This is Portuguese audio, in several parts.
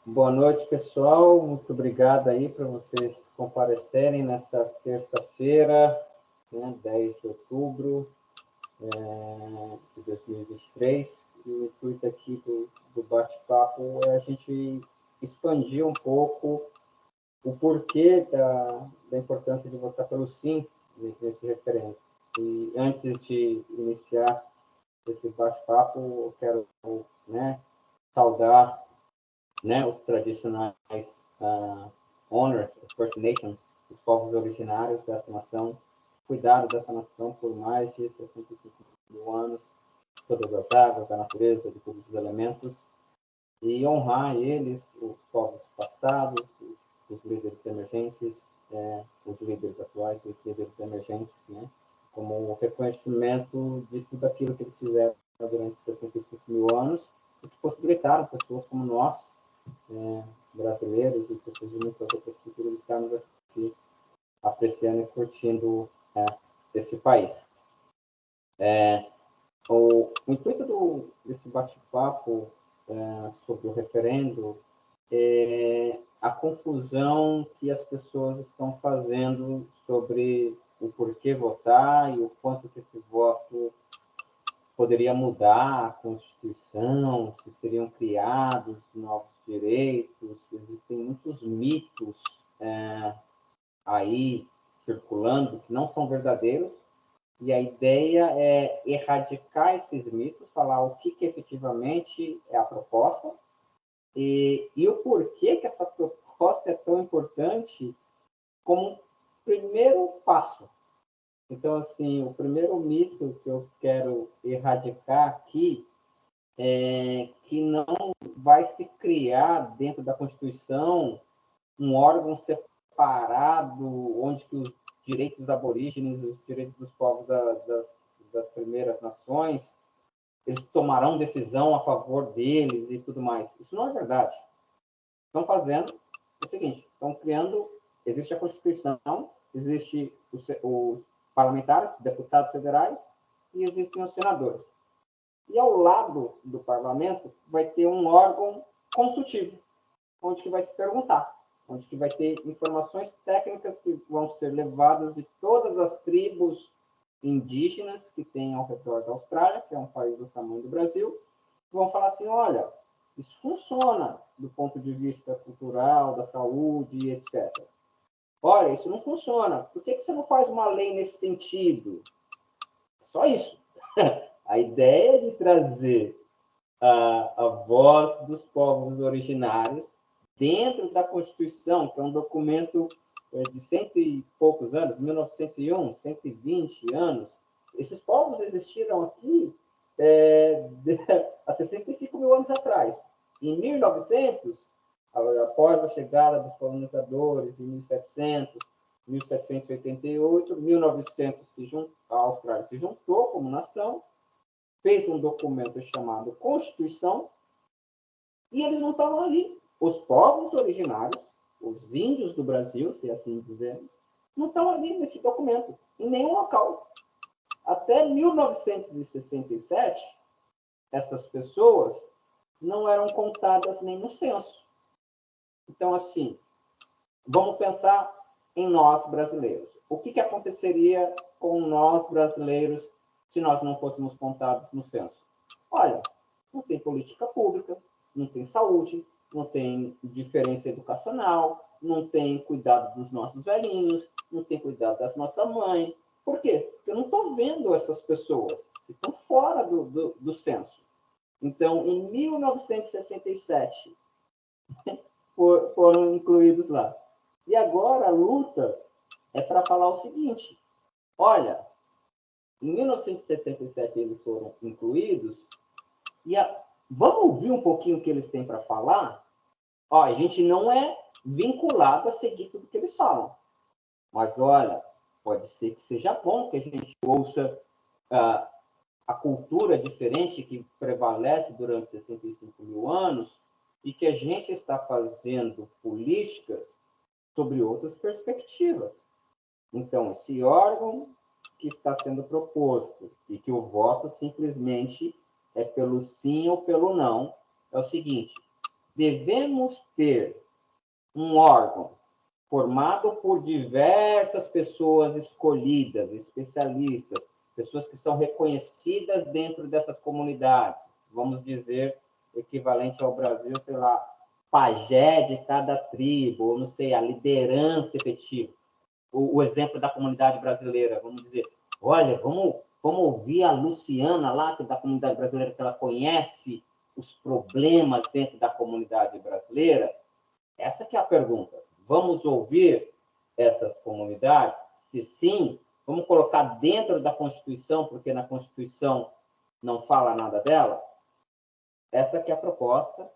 Boa noite, pessoal. Muito obrigado aí para vocês comparecerem nessa terça-feira, né, 10 de outubro de 2023. E o intuito aqui do bate-papo é a gente expandir um pouco o porquê da importância de votar pelo sim nesse referendo. E antes de iniciar esse bate-papo, eu quero, né, saudar, né, os tradicionais honors, First Nations, os povos originários dessa nação, cuidaram dessa nação por mais de 65 mil anos, todas as águas, da natureza, de todos os elementos, e honrar eles, os povos passados, os líderes emergentes, os líderes atuais, os líderes emergentes, né, como reconhecimento de tudo aquilo que eles fizeram durante 65 mil anos, e que possibilitaram pessoas como nós, brasileiros e pessoas de muitas outras culturas estarmos aqui apreciando e curtindo esse país. O intuito desse bate-papo sobre o referendo é a confusão que as pessoas estão fazendo sobre o porquê votar e o quanto que esse voto poderia mudar a Constituição, se seriam criados novos direitos. Existem muitos mitos aí circulando que não são verdadeiros, e a ideia é erradicar esses mitos, falar o que efetivamente é a proposta e o porquê que essa proposta é tão importante como um primeiro passo. Então, assim, o primeiro mito que eu quero erradicar aqui é que não vai se criar dentro da Constituição um órgão separado onde que os direitos dos aborígenes, os direitos dos povos das primeiras nações, eles tomarão decisão a favor deles e tudo mais. Isso não é verdade. Estão fazendo o seguinte, estão criando, existe a Constituição, existe os parlamentares, deputados federais, e existem os senadores. E ao lado do parlamento vai ter um órgão consultivo, onde que vai se perguntar, onde que vai ter informações técnicas que vão ser levadas de todas as tribos indígenas que tem ao redor da Austrália, que é um país do tamanho do Brasil, vão falar assim, olha, isso funciona do ponto de vista cultural, da saúde, etc. Olha, isso não funciona. Por que você não faz uma lei nesse sentido? Só isso. A ideia de trazer a voz dos povos originários dentro da Constituição, que é um documento de cento e poucos anos, 1901, 120 anos. Esses povos existiram aqui há 65 mil anos atrás. Em 1900, após a chegada dos colonizadores, em 1700, 1788, 1900 a Austrália se juntou como nação, fez um documento chamado Constituição, e eles não estavam ali. Os povos originários, os índios do Brasil, se assim dizemos, não estão ali nesse documento, em nenhum local. Até 1967, essas pessoas não eram contadas nem no censo. Então, assim, vamos pensar em nós brasileiros. O que aconteceria com nós brasileiros se nós não fôssemos contados no censo? Olha, não tem política pública, não tem saúde, não tem diferença educacional, não tem cuidado dos nossos velhinhos, não tem cuidado das nossas mães. Por quê? Porque eu não estou vendo essas pessoas, estão fora do censo. Então, em 1967, foram incluídos lá. E agora a luta é para falar o seguinte, olha, em 1967 eles foram incluídos, e vamos ouvir um pouquinho o que eles têm para falar? Ó, a gente não é vinculado a seguir tudo que eles falam, mas olha, pode ser que seja bom que a gente ouça a cultura diferente que prevalece durante 65 mil anos e que a gente está fazendo políticas sobre outras perspectivas. Então, esse órgão que está sendo proposto e que o voto simplesmente é pelo sim ou pelo não, é o seguinte, devemos ter um órgão formado por diversas pessoas escolhidas, especialistas, pessoas que são reconhecidas dentro dessas comunidades, vamos dizer, equivalente ao Brasil, sei lá, pajé de cada tribo, ou não sei, a liderança efetiva. O exemplo da comunidade brasileira, vamos dizer, olha, vamos ouvir a Luciana lá, que é da comunidade brasileira, que ela conhece os problemas dentro da comunidade brasileira. Essa que é a pergunta. Vamos ouvir essas comunidades? Se sim, vamos colocar dentro da Constituição, porque na Constituição não fala nada dela? Essa que é a proposta,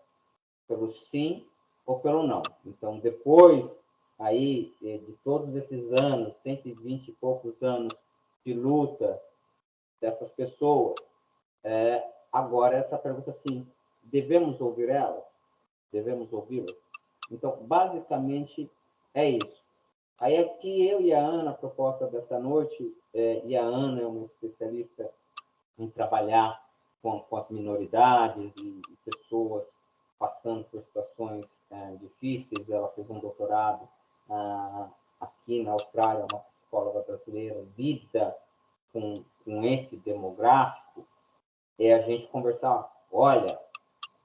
pelo sim ou pelo não. Então, depois aí de todos esses anos, 120 e poucos anos de luta dessas pessoas, agora essa pergunta assim, devemos ouvir elas? Devemos ouvi-las? Então, basicamente, é isso. Aí aqui eu e a Ana, a proposta dessa noite, e a Ana é uma especialista em trabalhar com as minoridades e pessoas passando por situações difíceis. Ela fez um doutorado aqui na Austrália, uma psicóloga brasileira, lida com esse demográfico, a gente conversar, olha,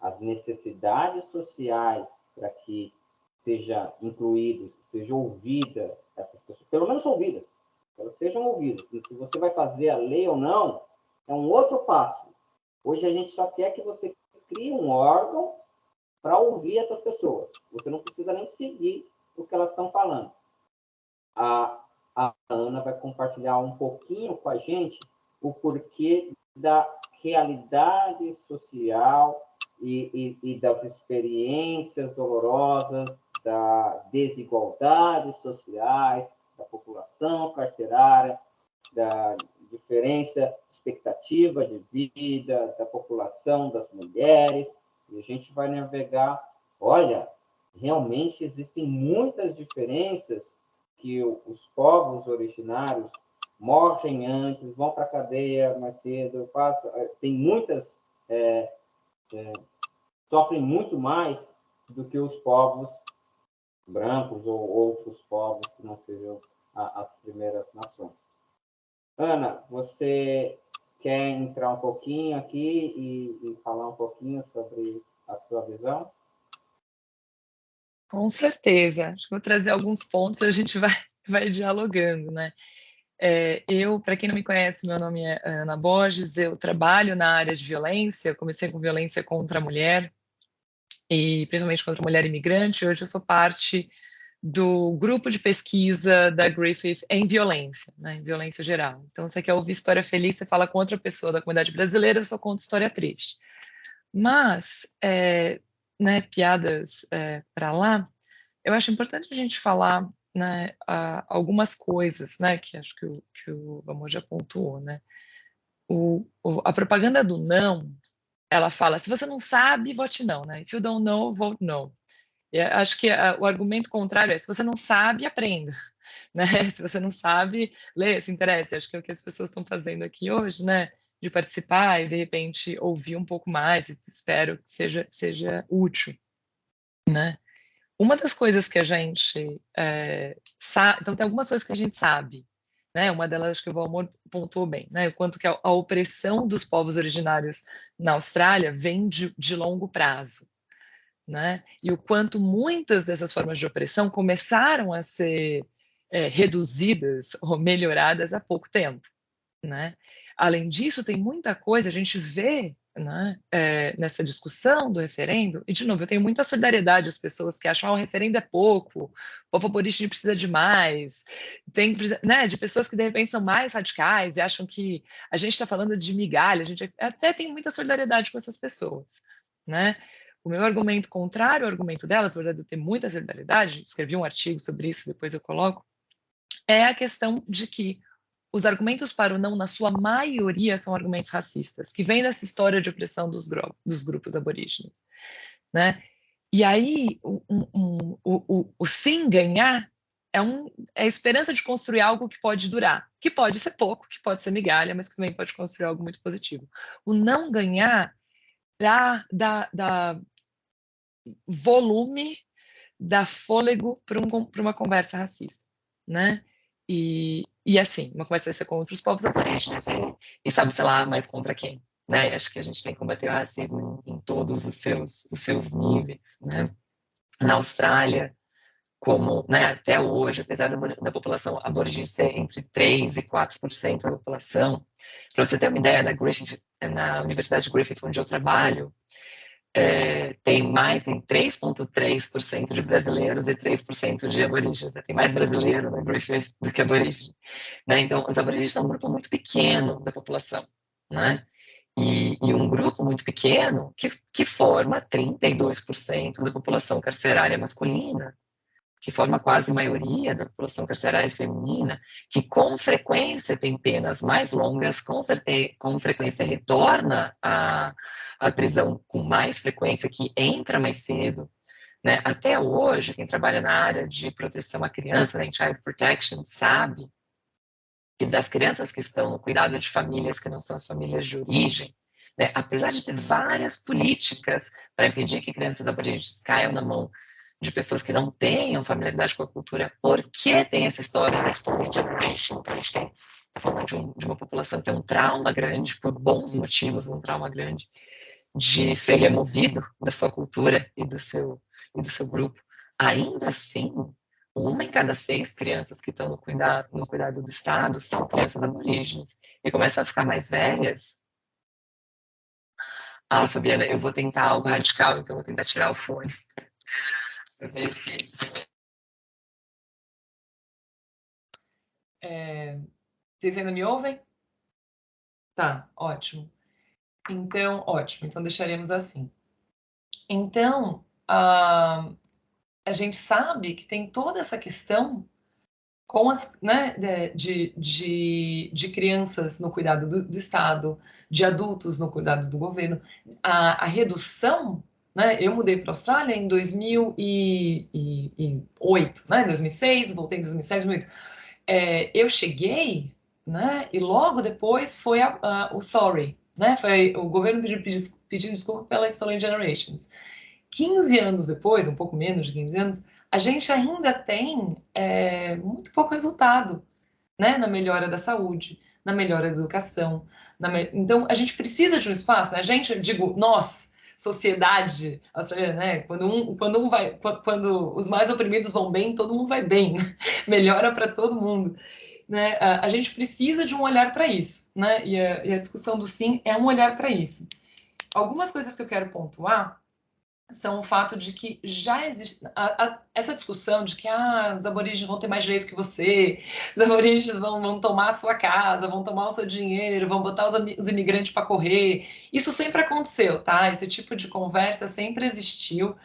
as necessidades sociais para que seja incluídos, seja ouvida essas pessoas, pelo menos ouvidas, elas sejam ouvidas. E se você vai fazer a lei ou não, é um outro passo. Hoje a gente só quer que você crie um órgão para ouvir essas pessoas. Você não precisa nem seguir o que elas estão falando. A Ana vai compartilhar um pouquinho com a gente o porquê da realidade social e das experiências dolorosas, da desigualdades sociais, da população carcerária, da diferença de expectativa de vida, da população, das mulheres, e a gente vai navegar, olha, realmente existem muitas diferenças que os povos originários morrem antes, vão para a cadeia mais cedo, tem muitas, sofrem muito mais do que os povos brancos ou outros povos que não sejam as primeiras nações. Ana, você quer entrar um pouquinho aqui e falar um pouquinho sobre a sua visão? Com certeza. Acho que vou trazer alguns pontos e a gente vai dialogando, né? Para quem não me conhece, meu nome é Ana Borges, eu trabalho na área de violência, eu comecei com violência contra a mulher, e principalmente contra a mulher imigrante. Hoje eu sou parte do grupo de pesquisa da Griffith em violência, né, em violência geral. Então, você quer ouvir história feliz, você fala com outra pessoa da comunidade brasileira, eu só conto história triste. Mas, né, piadas para lá, eu acho importante a gente falar, né, algumas coisas, né, que acho que o Amor já pontuou, né. A propaganda do não, ela fala, se você não sabe, vote não, né? If you don't know, vote no. E acho que o argumento contrário é, se você não sabe, aprenda, né? Se você não sabe, lê, se interesse. Acho que é o que as pessoas estão fazendo aqui hoje, né? De participar e, de repente, ouvir um pouco mais, espero que seja útil, né? Uma das coisas que a gente sabe, então tem algumas coisas que a gente sabe, né? Uma delas acho que o Valmor pontuou bem, né? O quanto que a opressão dos povos originários na Austrália vem de longo prazo, né? E o quanto muitas dessas formas de opressão começaram a ser reduzidas ou melhoradas há pouco tempo, né? Além disso, tem muita coisa, a gente vê, né, nessa discussão do referendo, e de novo, eu tenho muita solidariedade às pessoas que acham que o referendo é pouco, o povo aborígene precisa de mais, tem, né, de pessoas que de repente são mais radicais e acham que a gente está falando de migalha, a gente até tem muita solidariedade com essas pessoas, né? O meu argumento contrário ao argumento delas, na verdade eu tenho muita solidariedade, escrevi um artigo sobre isso, depois eu coloco, é a questão de que os argumentos para o não, na sua maioria, são argumentos racistas, que vêm dessa história de opressão dos grupos aborígenes, né? E aí, o sim ganhar é a esperança de construir algo que pode durar, que pode ser pouco, que pode ser migalha, mas que também pode construir algo muito positivo. O não ganhar dá volume dá fôlego para uma conversa racista, né? E assim, uma conversa vai ser com outros povos aborígenes e sabe-se lá mais contra quem, né? Acho que a gente tem que combater o racismo em todos os seus níveis, né? Na Austrália, como, né, até hoje, apesar da população aborígene ser entre 3% e 4% da população, para você ter uma ideia, na Universidade Griffith, onde eu trabalho, tem 3,3% de brasileiros e 3% de aborígenes. Né? Tem mais brasileiro na Griffith do que aborígene. Né? Então, os aborígenes são um grupo muito pequeno da população. Né? E um grupo muito pequeno que forma 32% da população carcerária masculina, que forma quase a maioria da população carcerária feminina, que com frequência tem penas mais longas, com frequência retorna à prisão com mais frequência, que entra mais cedo. Né? Até hoje, quem trabalha na área de proteção à criança, né, em Child Protection, sabe que das crianças que estão no cuidado de famílias que não são as famílias de origem, né, apesar de ter várias políticas para impedir que crianças aborígenes caiam na mão de pessoas que não tenham familiaridade com a cultura, porque tem essa história da Stolen Generation, que a gente está falando de uma população que tem um trauma grande, por bons motivos, um trauma grande, de ser removido da sua cultura e do seu grupo. Ainda assim, 1 em cada 6 crianças que estão no cuidado do Estado são crianças aborígenes. E começam a ficar mais velhas. Ah, Fabiana, eu vou tentar algo radical, então eu vou tentar tirar o fone. Vocês ainda me ouvem? Tá, ótimo. Então, ótimo. Então, deixaremos assim. Então, a gente sabe que tem toda essa questão com as, né, de crianças no cuidado do Estado, de adultos no cuidado do governo. A redução, né, eu mudei para a Austrália em 2008, né, 2006, voltei em 2007, 2008. Eu cheguei, né, e logo depois foi o Sorry, né, foi o governo pedindo desculpa pela Stolen Generations. 15 anos depois, um pouco menos de 15 anos, a gente ainda tem muito pouco resultado, né, na melhora da saúde, na melhora da educação. Então, a gente precisa de um espaço, né? A gente, eu digo, nós, sociedade australiana, né? Quando os mais oprimidos vão bem, todo mundo vai bem, né? Melhora para todo mundo. Né? A gente precisa de um olhar para isso, né? E a discussão do sim é um olhar para isso. Algumas coisas que eu quero pontuar são o fato de que já existe essa discussão de que os aborígenes vão ter mais direito que você, os aborígenes vão tomar a sua casa, vão tomar o seu dinheiro, vão botar os imigrantes para correr. Isso sempre aconteceu, tá? Esse tipo de conversa sempre existiu,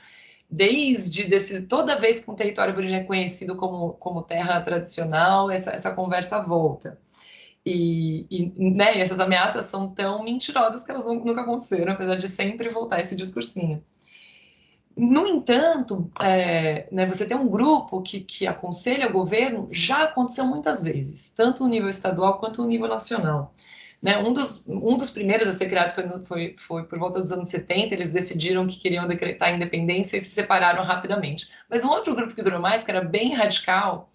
toda vez que um território aborígene é conhecido como terra tradicional, essa conversa volta. Né, essas ameaças são tão mentirosas que elas nunca aconteceram, apesar de sempre voltar esse discursinho. No entanto, né, você tem um grupo que aconselha o governo, já aconteceu muitas vezes, tanto no nível estadual quanto no nível nacional. Né, um dos primeiros a ser criados foi por volta dos anos 70, eles decidiram que queriam decretar a independência e se separaram rapidamente. Mas um outro grupo que durou mais, que era bem radical,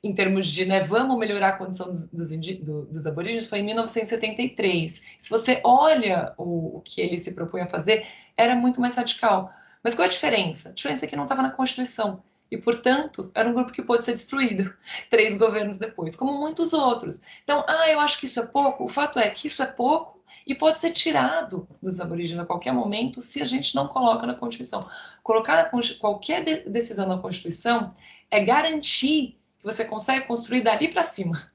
em termos de, né, vamos melhorar a condição dos aborígenes, foi em 1973. Se você olha o que ele se propunha a fazer, era muito mais radical. Mas qual a diferença? A diferença é que não estava na Constituição. E, portanto, era um grupo que pôde ser destruído 3 governos depois, como muitos outros. Então, eu acho que isso é pouco. O fato é que isso é pouco e pode ser tirado dos aborígenes a qualquer momento se a gente não coloca na Constituição. Colocar qualquer decisão na Constituição é garantir que você consegue construir dali para cima,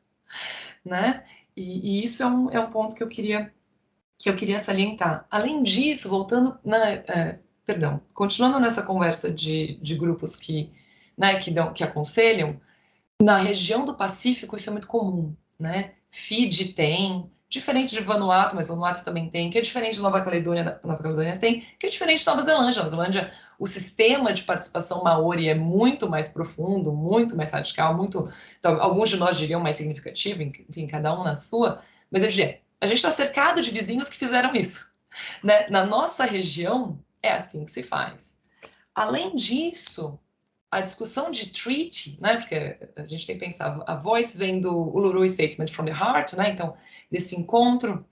né? E isso é um ponto que eu queria salientar. Além disso, continuando nessa conversa de grupos né, que aconselham, na região do Pacífico isso é muito comum, né? Fiji tem, diferente de Vanuatu, mas Vanuatu também tem, que é diferente de Nova Caledônia tem, que é diferente de Nova Zelândia. Nova Zelândia, o sistema de participação maori é muito mais profundo, muito mais radical, então, alguns de nós diriam mais significativo, enfim, cada um na sua, mas eu diria, a gente está cercado de vizinhos que fizeram isso, né? Na nossa região, é assim que se faz. Além disso, a discussão de treaty, né, porque a gente tem que pensar, a voice vem do Uluru Statement from the Heart, né, então, desse encontro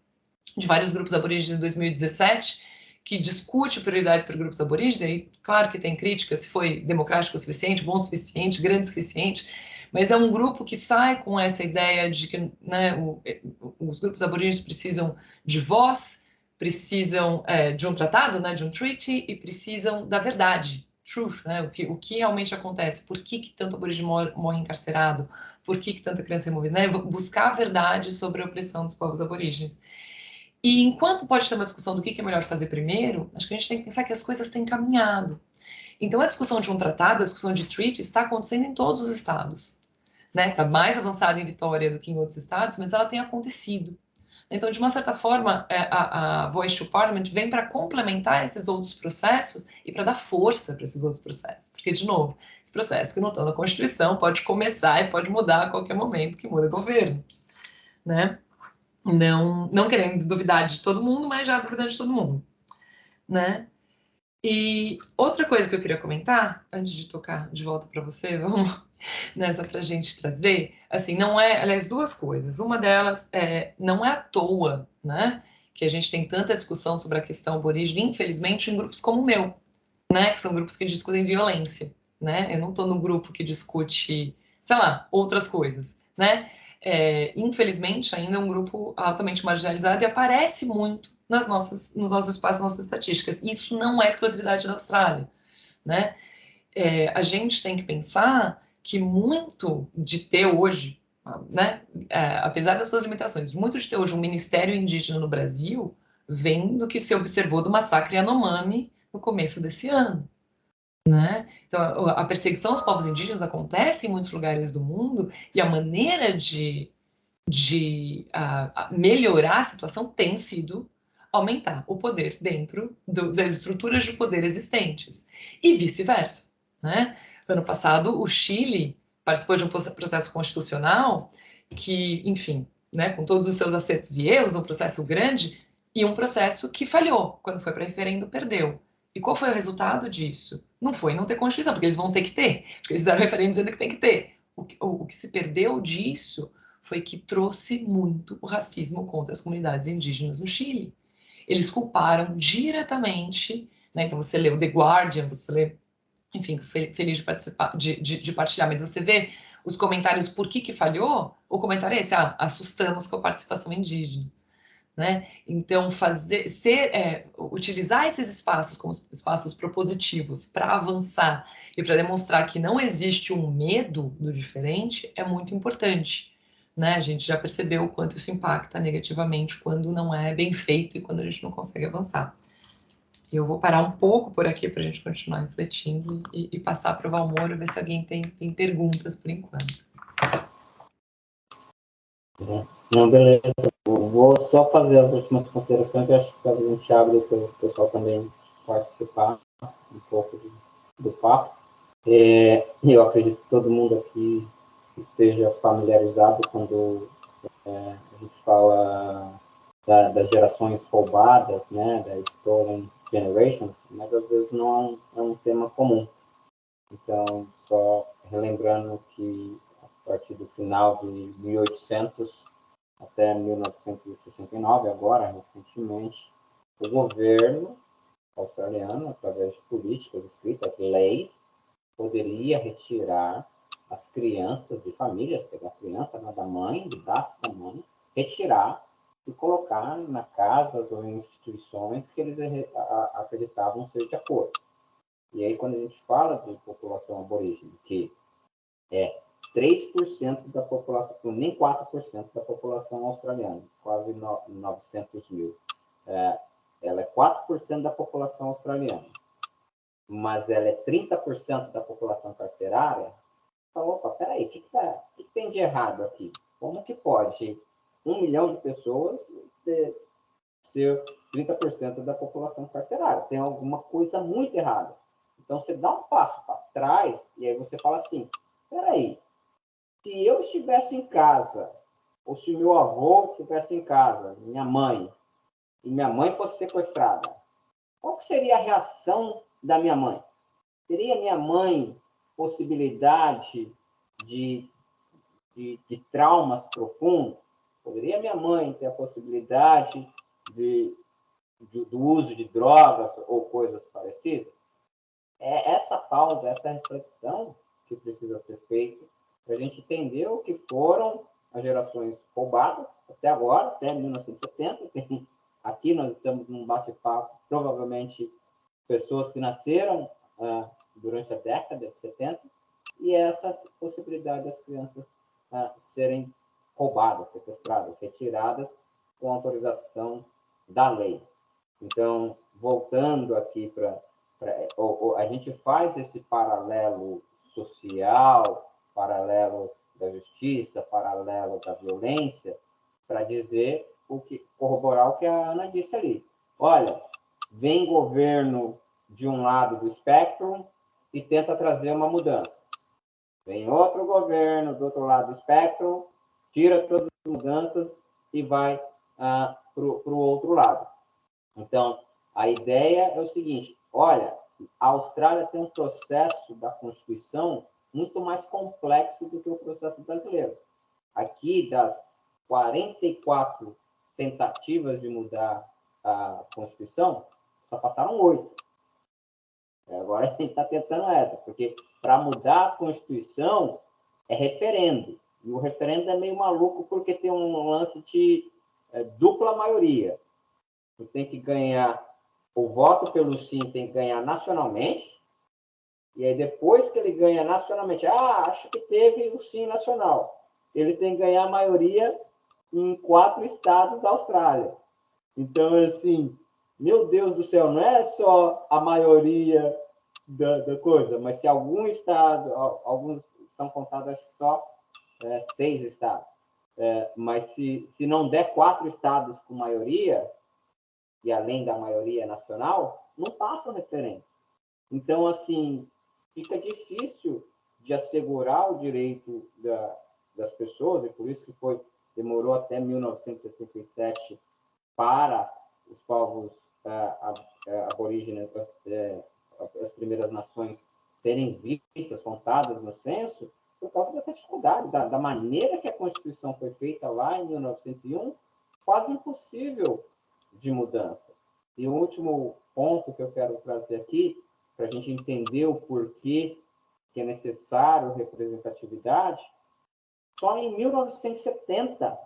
de vários grupos aborígenes de 2017, que discute prioridades para grupos aborígenes, e aí, claro que tem críticas, se foi democrático o suficiente, bom o suficiente, grande o suficiente, mas é um grupo que sai com essa ideia de que, né, os grupos aborígenes precisam de voz, precisam de um tratado, né, de um treaty, e precisam da verdade, truth, né, o que realmente acontece, por que tanto aborígene morre encarcerado, por que tanta criança é removida, né, buscar a verdade sobre a opressão dos povos aborígenes. E enquanto pode ter uma discussão do que é melhor fazer primeiro, acho que a gente tem que pensar que as coisas têm caminhado. Então, a discussão de um tratado, a discussão de treaty, está acontecendo em todos os estados. Está mais avançada em Vitória do que em outros estados, mas ela tem acontecido. Então, de uma certa forma, a Voice to Parliament vem para complementar esses outros processos e para dar força para esses outros processos. Porque, de novo, esse processo que não está na Constituição pode começar e pode mudar a qualquer momento que muda o governo. Né? Não querendo duvidar de todo mundo, mas já duvidando de todo mundo. Né? E outra coisa que eu queria comentar, antes de tocar de volta para você, vamos nessa para a gente trazer, assim, não é, aliás, duas coisas. Uma delas não é à toa, né, que a gente tem tanta discussão sobre a questão aborígene, infelizmente, em grupos como o meu, né, que são grupos que discutem violência, né, eu não estou no grupo que discute, sei lá, outras coisas, né, infelizmente, ainda é um grupo altamente marginalizado e aparece muito nos nossos espaços, nas nossas estatísticas. Isso não é exclusividade da Austrália, né? A gente tem que pensar que muito de ter hoje, né, apesar das suas limitações, muito de ter hoje um ministério indígena no Brasil vem do que se observou do massacre Yanomami no começo desse ano. Né? Então, a perseguição aos povos indígenas acontece em muitos lugares do mundo e a maneira de melhorar a situação tem sido aumentar o poder dentro das estruturas de poder existentes e vice-versa. Né? Ano passado, o Chile participou de um processo constitucional que, enfim, né, com todos os seus acertos e erros, um processo grande e um processo que falhou. Quando foi para referendo, perdeu. E qual foi o resultado disso? Não foi não ter Constituição, porque eles vão ter que ter, porque eles fizeram referendo dizendo que tem que ter. O que se perdeu disso foi que trouxe muito o racismo contra as comunidades indígenas no Chile. Eles culparam diretamente, né? Então você lê o The Guardian, você lê, enfim, feliz de participar, de partilhar, mas você vê os comentários por que falhou, o comentário é esse, assustamos com a participação indígena. Né? Então, utilizar esses espaços como espaços propositivos para avançar e para demonstrar que não existe um medo do diferente é muito importante. Né? A gente já percebeu o quanto isso impacta negativamente quando não é bem feito e quando a gente não consegue avançar. Eu vou parar um pouco por aqui para a gente continuar refletindo e passar para o Valmor, ver se alguém tem perguntas por enquanto. Não, beleza. Vou só fazer as últimas considerações. Eu acho que talvez a gente abre para o pessoal também participar um pouco do papo. Eu acredito que todo mundo aqui esteja familiarizado quando a gente fala das gerações roubadas, né, da Stolen Generations, mas às vezes não é um tema comum. Então, só relembrando que a partir do final de 1800 até 1969, agora, recentemente, o governo australiano, através de políticas escritas, leis, poderia retirar as crianças de famílias, pegar a criança da mãe, do braço da mãe, retirar e colocar na casas ou em instituições que eles acreditavam ser de acordo. E aí, quando a gente fala de população aborígene, que é 3% da população, nem 4% da população australiana, quase 900 mil. Ela é 4% da população australiana, mas ela é 30% da população carcerária. Então, opa, peraí, o que tem de errado aqui? Como que pode 1 milhão de pessoas ser 30% da população carcerária? Tem alguma coisa muito errada. Então, você dá um passo para trás e aí você fala assim, peraí, se eu estivesse em casa, ou se meu avô estivesse em casa, minha mãe, e minha mãe fosse sequestrada, qual seria a reação da minha mãe? Teria minha mãe possibilidade de traumas profundos? Poderia minha mãe ter a possibilidade do uso de drogas ou coisas parecidas? É essa pausa, essa reflexão que precisa ser feita para a gente entender o que foram as gerações roubadas até agora, até 1970. Aqui nós estamos num bate-papo, provavelmente pessoas que nasceram durante a década de 70, e essa possibilidade das crianças serem roubadas, sequestradas, retiradas com autorização da lei. Então, voltando aqui a gente faz esse paralelo social, paralelo da justiça, paralelo da violência, para dizer corroborar o que a Ana disse ali. Olha, vem governo de um lado do espectro e tenta trazer uma mudança. Vem outro governo do outro lado do espectro, tira todas as mudanças e vai para o outro lado. Então, a ideia é o seguinte, olha, a Austrália tem um processo da Constituição muito mais complexo do que o processo brasileiro. Aqui, das 44 tentativas de mudar a Constituição, só passaram 8. Agora a gente está tentando essa, porque para mudar a Constituição é referendo. E o referendo é meio maluco porque tem um lance de dupla maioria. Tu tem que ganhar, o voto pelo sim tem que ganhar nacionalmente, e aí depois que ele ganha nacionalmente, acho que teve o sim nacional, ele tem que ganhar a maioria em 4 estados da Austrália. Então, assim, meu Deus do céu, não é só a maioria da coisa, mas se algum estado, alguns são contados, acho que só 6 estados, mas se não der 4 estados com maioria, e além da maioria nacional, não passa o referendo. Então, assim, fica difícil de assegurar o direito das pessoas, e por isso que demorou até 1967 para os povos aborígenes, as primeiras nações, serem vistas, contadas no censo, por causa dessa dificuldade, da maneira que a Constituição foi feita lá em 1901, quase impossível de mudança. E o último ponto que eu quero trazer aqui, para a gente entender o porquê que é necessário representatividade, só em 1970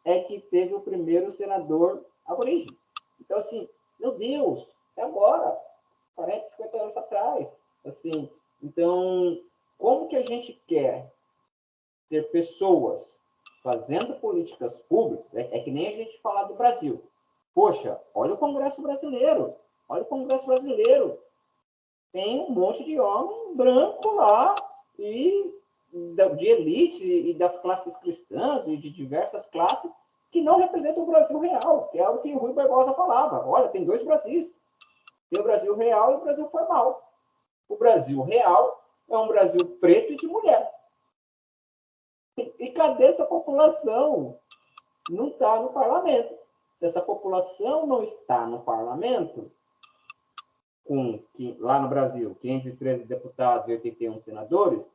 é que teve o primeiro senador aborígene. Então, assim, meu Deus, é agora, 40, 50 anos atrás. Assim, então, como que a gente quer ter pessoas fazendo políticas públicas? É que nem a gente falar do Brasil. Poxa, olha o Congresso brasileiro. Tem um monte de homem branco lá, e de elite e das classes cristãs e de diversas classes que não representam o Brasil real, que é o que o Rui Barbosa falava. Olha, tem 2 Brasis. Tem o Brasil real e o Brasil formal. O Brasil real é um Brasil preto e de mulher. E cadê essa população? Não está no parlamento. Se essa população não está no parlamento, lá no Brasil, 513 deputados e 81 senadores,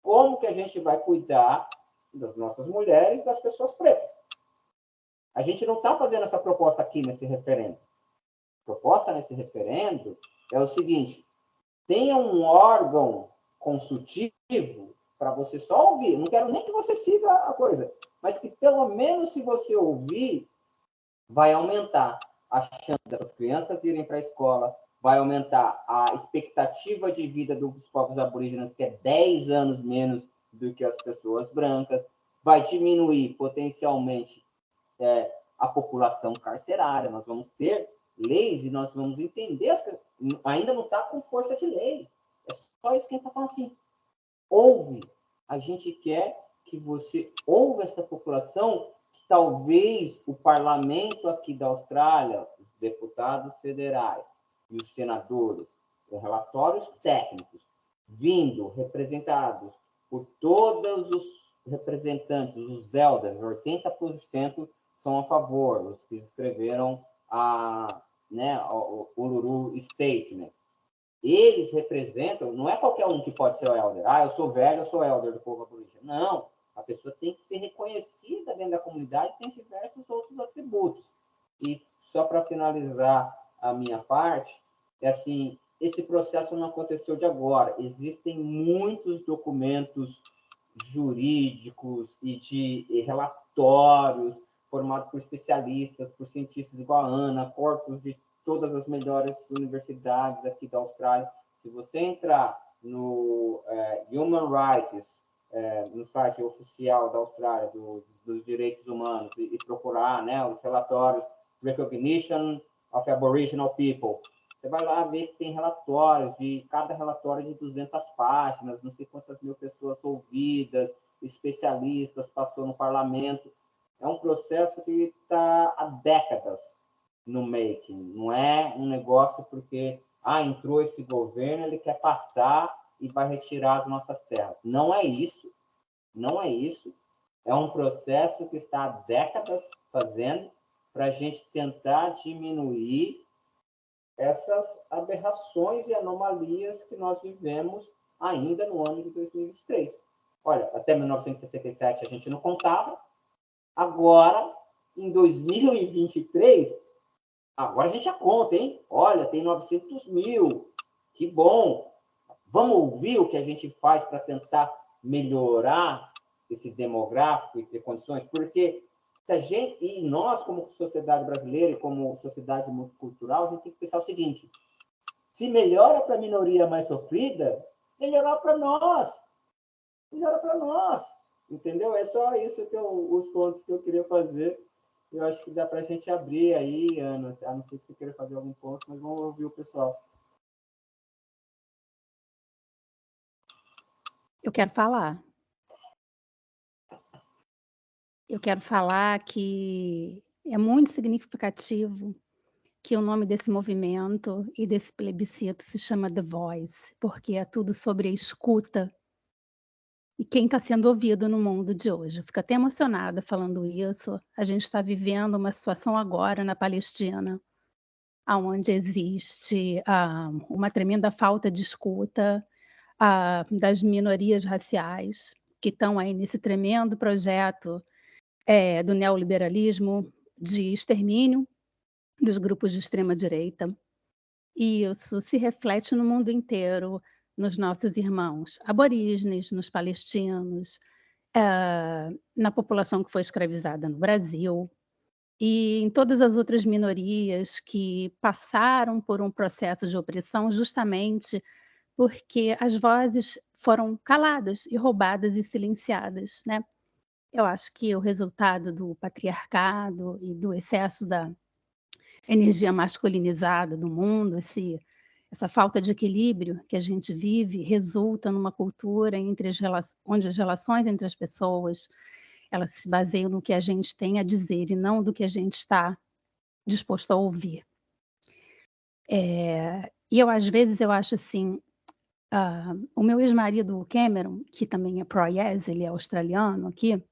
como que a gente vai cuidar das nossas mulheres, das pessoas pretas? A gente não está fazendo essa proposta aqui nesse referendo. A proposta nesse referendo é o seguinte: tenha um órgão consultivo para você só ouvir. Não quero nem que você siga a coisa, mas que pelo menos se você ouvir, vai aumentar a chance dessas crianças irem para a escola, vai aumentar a expectativa de vida dos povos aborígenes, que é 10 anos menos do que as pessoas brancas, vai diminuir potencialmente a população carcerária, nós vamos ter leis e nós vamos entender, ainda não está com força de lei, é só isso que a gente está falando assim, ouve, a gente quer que você ouve essa população, que talvez o parlamento aqui da Austrália, os deputados federais e os senadores, com relatórios técnicos, vindo representados por todos os representantes, os elders, 80% são a favor, os que escreveram o Uluru Statement. eles representam, não é qualquer um que pode ser o elder. Eu sou velho, eu sou elder do povo aborígene. Não, a pessoa tem que ser reconhecida dentro da comunidade, tem diversos outros atributos. E só para finalizar a minha parte, é assim, esse processo não aconteceu de agora. Existem muitos documentos jurídicos e de relatórios formados por especialistas, por cientistas igual a Ana, corpos de todas as melhores universidades aqui da Austrália. Se você entrar no Human Rights, no site oficial da Austrália dos direitos humanos e procurar, né, os relatórios Recognition of Aboriginal People, você vai lá ver que tem relatórios, cada relatório de 200 páginas, não sei quantas mil pessoas ouvidas, especialistas, passou no parlamento. É um processo que está há décadas no making, não é um negócio porque entrou esse governo, ele quer passar e vai retirar as nossas terras. Não é isso, não é isso. É um processo que está há décadas fazendo para a gente tentar diminuir essas aberrações e anomalias que nós vivemos ainda no ano de 2023. Olha, até 1967 a gente não contava, agora, em 2023, agora a gente já conta, hein? Olha, tem 900 mil, que bom. Vamos ouvir o que a gente faz para tentar melhorar esse demográfico e ter condições? Porque se a gente, e nós, como sociedade brasileira e como sociedade multicultural, a gente tem que pensar o seguinte: se melhora para a minoria mais sofrida, melhorar para nós. Melhora para nós. Entendeu? É só isso que os pontos que eu queria fazer. Eu acho que dá para a gente abrir aí, Ana. A não ser que você queira fazer algum ponto, mas vamos ouvir o pessoal. Eu quero falar. Eu quero falar que é muito significativo que o nome desse movimento e desse plebiscito se chama The Voice, porque é tudo sobre a escuta e quem está sendo ouvido no mundo de hoje. Eu fico até emocionada falando isso. A gente está vivendo uma situação agora na Palestina, onde existe uma tremenda falta de escuta das minorias raciais, que estão aí nesse tremendo projeto do neoliberalismo, de extermínio dos grupos de extrema-direita. E isso se reflete no mundo inteiro, nos nossos irmãos aborígenes, nos palestinos, na população que foi escravizada no Brasil, e em todas as outras minorias que passaram por um processo de opressão justamente porque as vozes foram caladas e roubadas e silenciadas, né? Eu acho que o resultado do patriarcado e do excesso da energia masculinizada do mundo, essa falta de equilíbrio que a gente vive, resulta numa cultura onde as relações entre as pessoas elas se baseiam no que a gente tem a dizer e não do que a gente está disposto a ouvir. E às vezes, eu acho assim, o meu ex-marido Cameron, que também é pro-yes, ele é australiano aqui,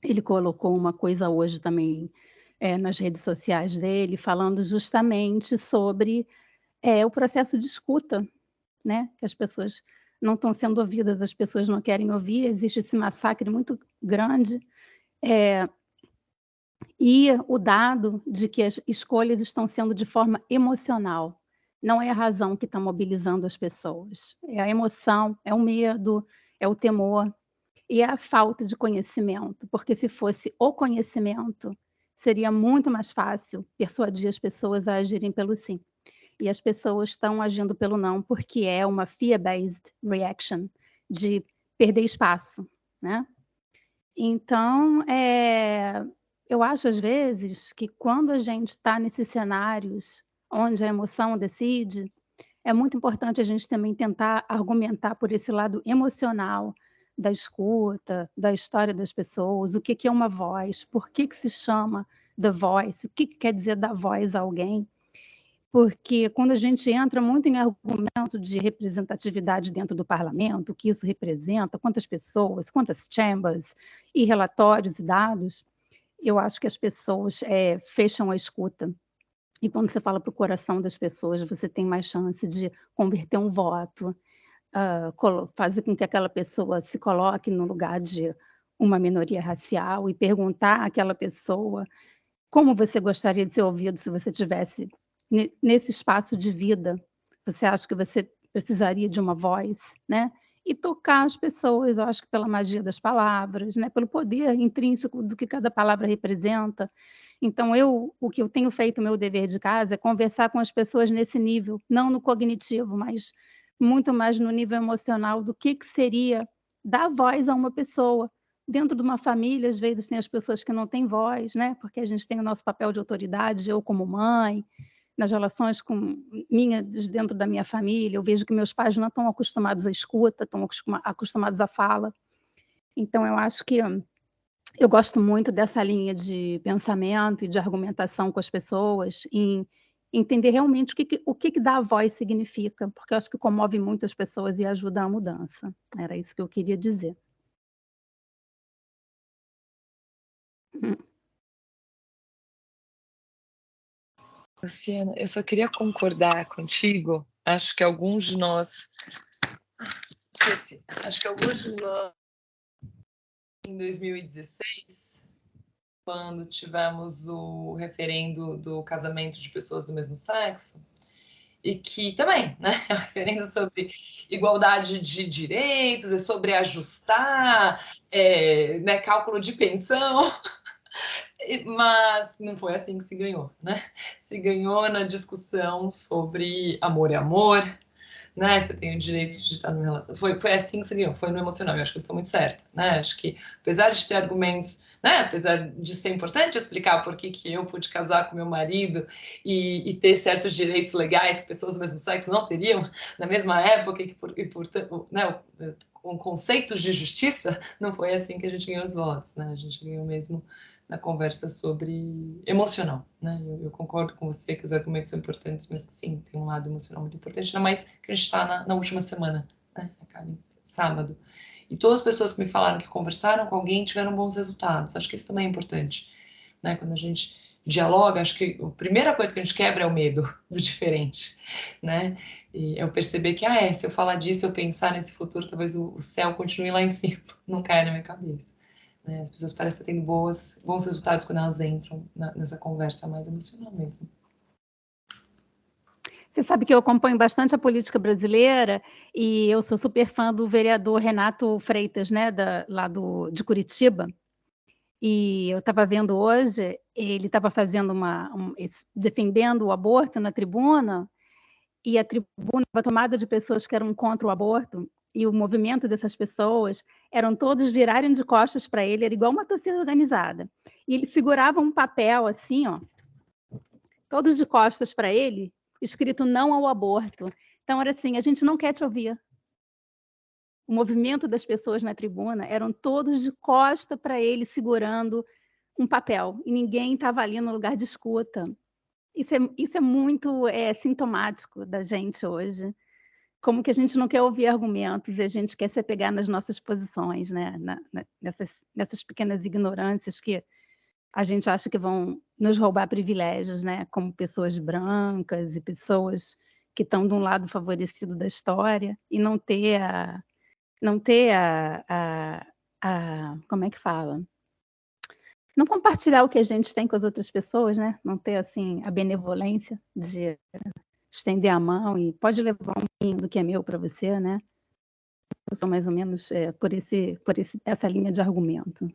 ele colocou uma coisa hoje também nas redes sociais dele, falando justamente sobre o processo de escuta, né? Que as pessoas não estão sendo ouvidas, as pessoas não querem ouvir, existe esse massacre muito grande, e o dado de que as escolhas estão sendo de forma emocional, não é a razão que está mobilizando as pessoas, é a emoção, é o medo, é o temor, e é a falta de conhecimento, porque se fosse o conhecimento, seria muito mais fácil persuadir as pessoas a agirem pelo sim. E as pessoas estão agindo pelo não, porque é uma fear-based reaction, de perder espaço, né? Então, eu acho às vezes que quando a gente está nesses cenários onde a emoção decide, é muito importante a gente também tentar argumentar por esse lado emocional da escuta, da história das pessoas, o que é uma voz, por que se chama The Voice, o que quer dizer dar voz a alguém. Porque quando a gente entra muito em argumento de representatividade dentro do parlamento, o que isso representa, quantas pessoas, quantas chambers, e relatórios e dados, eu acho que as pessoas fecham a escuta. E quando você fala para o coração das pessoas, você tem mais chance de converter um voto, fazer com que aquela pessoa se coloque no lugar de uma minoria racial e perguntar àquela pessoa como você gostaria de ser ouvido se você tivesse nesse espaço de vida. Você acha que você precisaria de uma voz, né? E tocar as pessoas, eu acho que pela magia das palavras, né? Pelo poder intrínseco do que cada palavra representa. Então, o que eu tenho feito, meu dever de casa, é conversar com as pessoas nesse nível, não no cognitivo, mas muito mais no nível emocional, do que seria dar voz a uma pessoa. Dentro de uma família, às vezes, tem as pessoas que não têm voz, né? Porque a gente tem o nosso papel de autoridade, eu como mãe, nas relações minhas dentro da minha família, eu vejo que meus pais não estão acostumados à escuta, estão acostumados à fala. Então, eu acho que eu gosto muito dessa linha de pensamento e de argumentação com as pessoas, em entender realmente o que dar a voz significa, porque eu acho que comove muito as pessoas e ajuda a mudança. Era isso que eu queria dizer. Luciana, eu só queria concordar contigo. Acho que alguns de nós... Esqueci. Acho que alguns de nós, em 2016, quando tivemos o referendo do casamento de pessoas do mesmo sexo, e que também, né, é um referendo sobre igualdade de direitos, é sobre ajustar, né, cálculo de pensão... Mas não foi assim que se ganhou, né? Se ganhou na discussão sobre amor é amor, né? Você tem o direito de estar numa relação. Foi assim que se ganhou, foi no emocional. Eu acho que eu estou muito certa, né? Acho que, apesar de ter argumentos, né? Apesar de ser importante explicar por que eu pude casar com meu marido e ter certos direitos legais que pessoas do mesmo sexo não teriam na mesma época e portanto, né? Com conceitos de justiça, não foi assim que a gente ganhou os votos, né? A gente ganhou mesmo na conversa sobre emocional, né? Eu concordo com você que os argumentos são importantes, mas que sim, tem um lado emocional muito importante, ainda mais que a gente está na última semana, né? Acaba sábado. E todas as pessoas que me falaram que conversaram com alguém tiveram bons resultados. Acho que isso também é importante, né? Quando a gente dialoga, acho que a primeira coisa que a gente quebra é o medo do diferente, né? E eu perceber que, se eu falar disso, eu pensar nesse futuro, talvez o céu continue lá em cima, não caia na minha cabeça. As pessoas parecem estar tendo bons resultados quando elas entram nessa conversa mais emocional mesmo. Você sabe que eu acompanho bastante a política brasileira e eu sou super fã do vereador Renato Freitas, né, lá de Curitiba. E eu estava vendo hoje, ele estava fazendo defendendo o aborto na tribuna, e a tribuna estava tomada de pessoas que eram contra o aborto, e o movimento dessas pessoas eram todos virarem de costas para ele, era igual uma torcida organizada. E ele segurava um papel assim, ó, todos de costas para ele, escrito não ao aborto. Então era assim, a gente não quer te ouvir. O movimento das pessoas na tribuna eram todos de costa para ele, segurando um papel, e ninguém estava ali no lugar de escuta. Isso é muito sintomático da gente hoje. Como que a gente não quer ouvir argumentos e a gente quer se apegar nas nossas posições, né? Nessas pequenas ignorâncias que a gente acha que vão nos roubar privilégios, né? Como pessoas brancas e pessoas que estão de um lado favorecido da história e não ter como é que fala? Não compartilhar o que a gente tem com as outras pessoas, né? Não ter, assim, a benevolência de estender a mão e pode levar um pouquinho do que é meu para você, né? Eu sou mais ou menos por essa linha de argumento.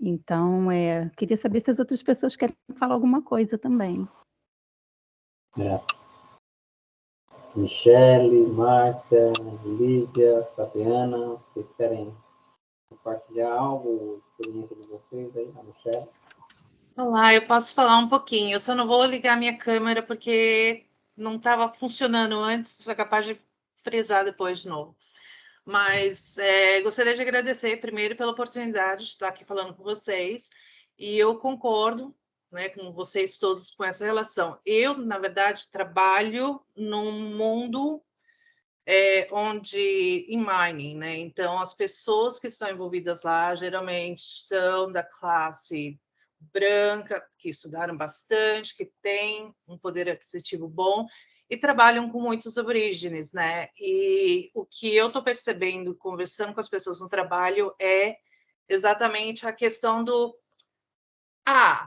Então, queria saber se as outras pessoas querem falar alguma coisa também. Michele, Márcia, Lídia, Fabiana, vocês querem compartilhar algo, experiência de vocês aí, a Michele? Olá, eu posso falar um pouquinho. Eu só não vou ligar minha câmera porque não estava funcionando antes, é capaz de frisar depois de novo. Mas gostaria de agradecer primeiro pela oportunidade de estar aqui falando com vocês. E eu concordo, né, com vocês todos com essa relação. Eu, na verdade, trabalho num mundo em mining, né? Então, as pessoas que estão envolvidas lá geralmente são da classe branca, que estudaram bastante, que têm um poder aquisitivo bom e trabalham com muitos aborígenes, né? E o que eu estou percebendo, conversando com as pessoas no trabalho, é exatamente a questão do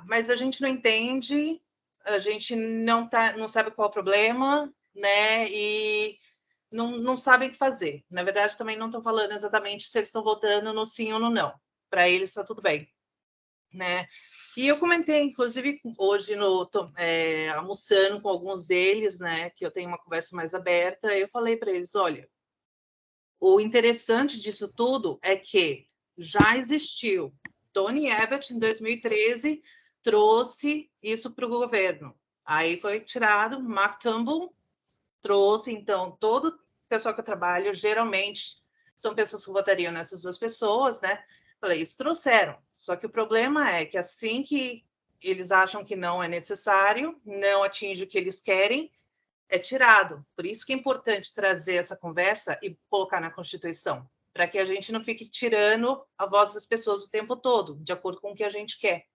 mas a gente não entende, a gente não sabe qual é o problema, né? E não sabem o que fazer. Na verdade, também não estão falando exatamente se eles estão votando no sim ou no não. Para eles está tudo bem, né? E eu comentei, inclusive, hoje almoçando com alguns deles, né? Que eu tenho uma conversa mais aberta. Eu falei para eles, olha, o interessante disso tudo é que já existiu. Tony Abbott, em 2013, trouxe isso para o governo. Aí foi tirado, Mark Turnbull trouxe, então, todo o pessoal que eu trabalho, geralmente, são pessoas que votariam nessas duas pessoas, né? Falei, isso trouxeram. Só que o problema é que assim que eles acham que não é necessário, não atinge o que eles querem, é tirado. Por isso que é importante trazer essa conversa e colocar na Constituição, para que a gente não fique tirando a voz das pessoas o tempo todo, de acordo com o que a gente quer.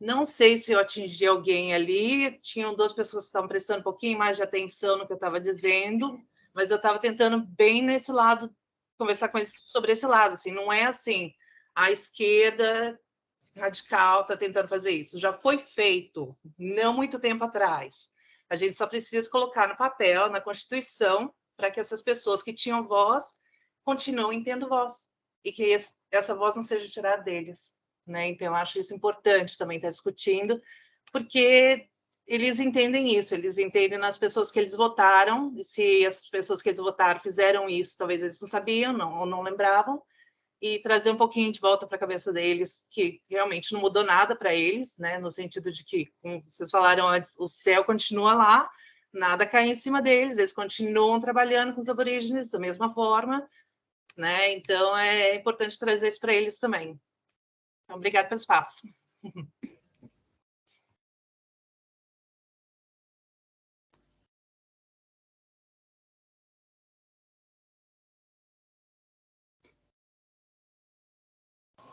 Não sei se eu atingi alguém ali, tinham duas pessoas que estavam prestando um pouquinho mais de atenção no que eu estava dizendo, mas eu estava tentando bem nesse lado, conversar com eles sobre esse lado, assim, não é assim, a esquerda radical está tentando fazer isso, já foi feito, não muito tempo atrás. A gente só precisa colocar no papel, na Constituição, para que essas pessoas que tinham voz continuem tendo voz, e que essa voz não seja tirada deles. Né? Então, eu acho isso importante também estar discutindo, porque eles entendem isso, eles entendem nas pessoas que eles votaram, e se as pessoas que eles votaram fizeram isso, talvez eles não sabiam ou não lembravam, e trazer um pouquinho de volta para a cabeça deles, que realmente não mudou nada para eles, né? No sentido de que, como vocês falaram antes, o céu continua lá, nada cai em cima deles, eles continuam trabalhando com os aborígenes da mesma forma, né? Então, é importante trazer isso para eles também. Então, obrigada pelo espaço.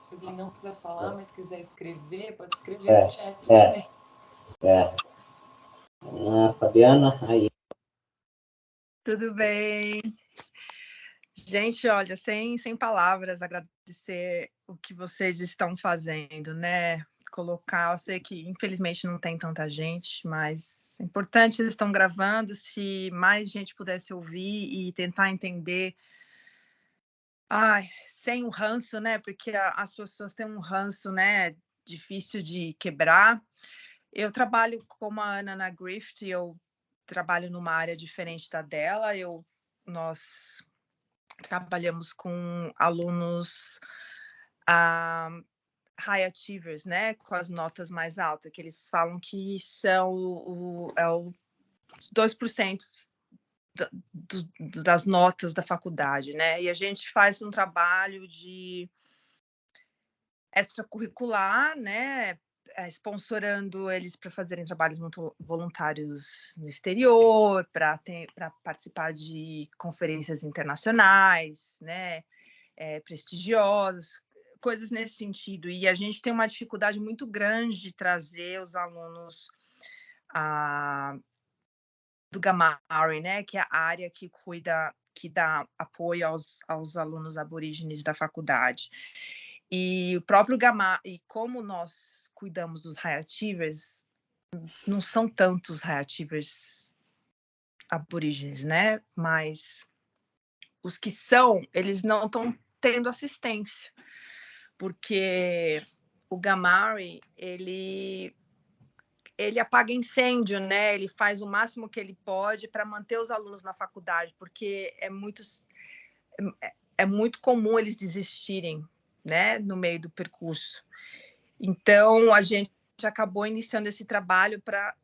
Se alguém não quiser falar, mas quiser escrever, pode escrever no chat também. Fabiana, aí. Tudo bem. Gente, olha, sem palavras, agradecer o que vocês estão fazendo, né? Colocar, eu sei que infelizmente não tem tanta gente, mas é importante, eles estão gravando, se mais gente pudesse ouvir e tentar entender, sem o ranço, né? Porque as pessoas têm um ranço, né? Difícil de quebrar. Eu trabalho como a Ana na Grift, eu trabalho numa área diferente da dela, nós trabalhamos com alunos high achievers, né, com as notas mais altas, que eles falam que são o 2% das notas da faculdade, né, e a gente faz um trabalho de extracurricular, né, sponsorando eles para fazerem trabalhos muito voluntários no exterior, para participar de conferências internacionais, né, prestigiosas, coisas nesse sentido. E a gente tem uma dificuldade muito grande de trazer os alunos do Gamari, né, que é a área que dá apoio aos alunos aborígenes da faculdade. E o próprio Gamari, e como nós cuidamos dos high achievers, não são tantos high achievers aborígenes, né? Mas os que são, eles não estão tendo assistência, porque o Gamari, ele apaga incêndio, né? Ele faz o máximo que ele pode para manter os alunos na faculdade, porque é muito comum eles desistirem, né, no meio do percurso. Então, a gente acabou iniciando esse trabalho para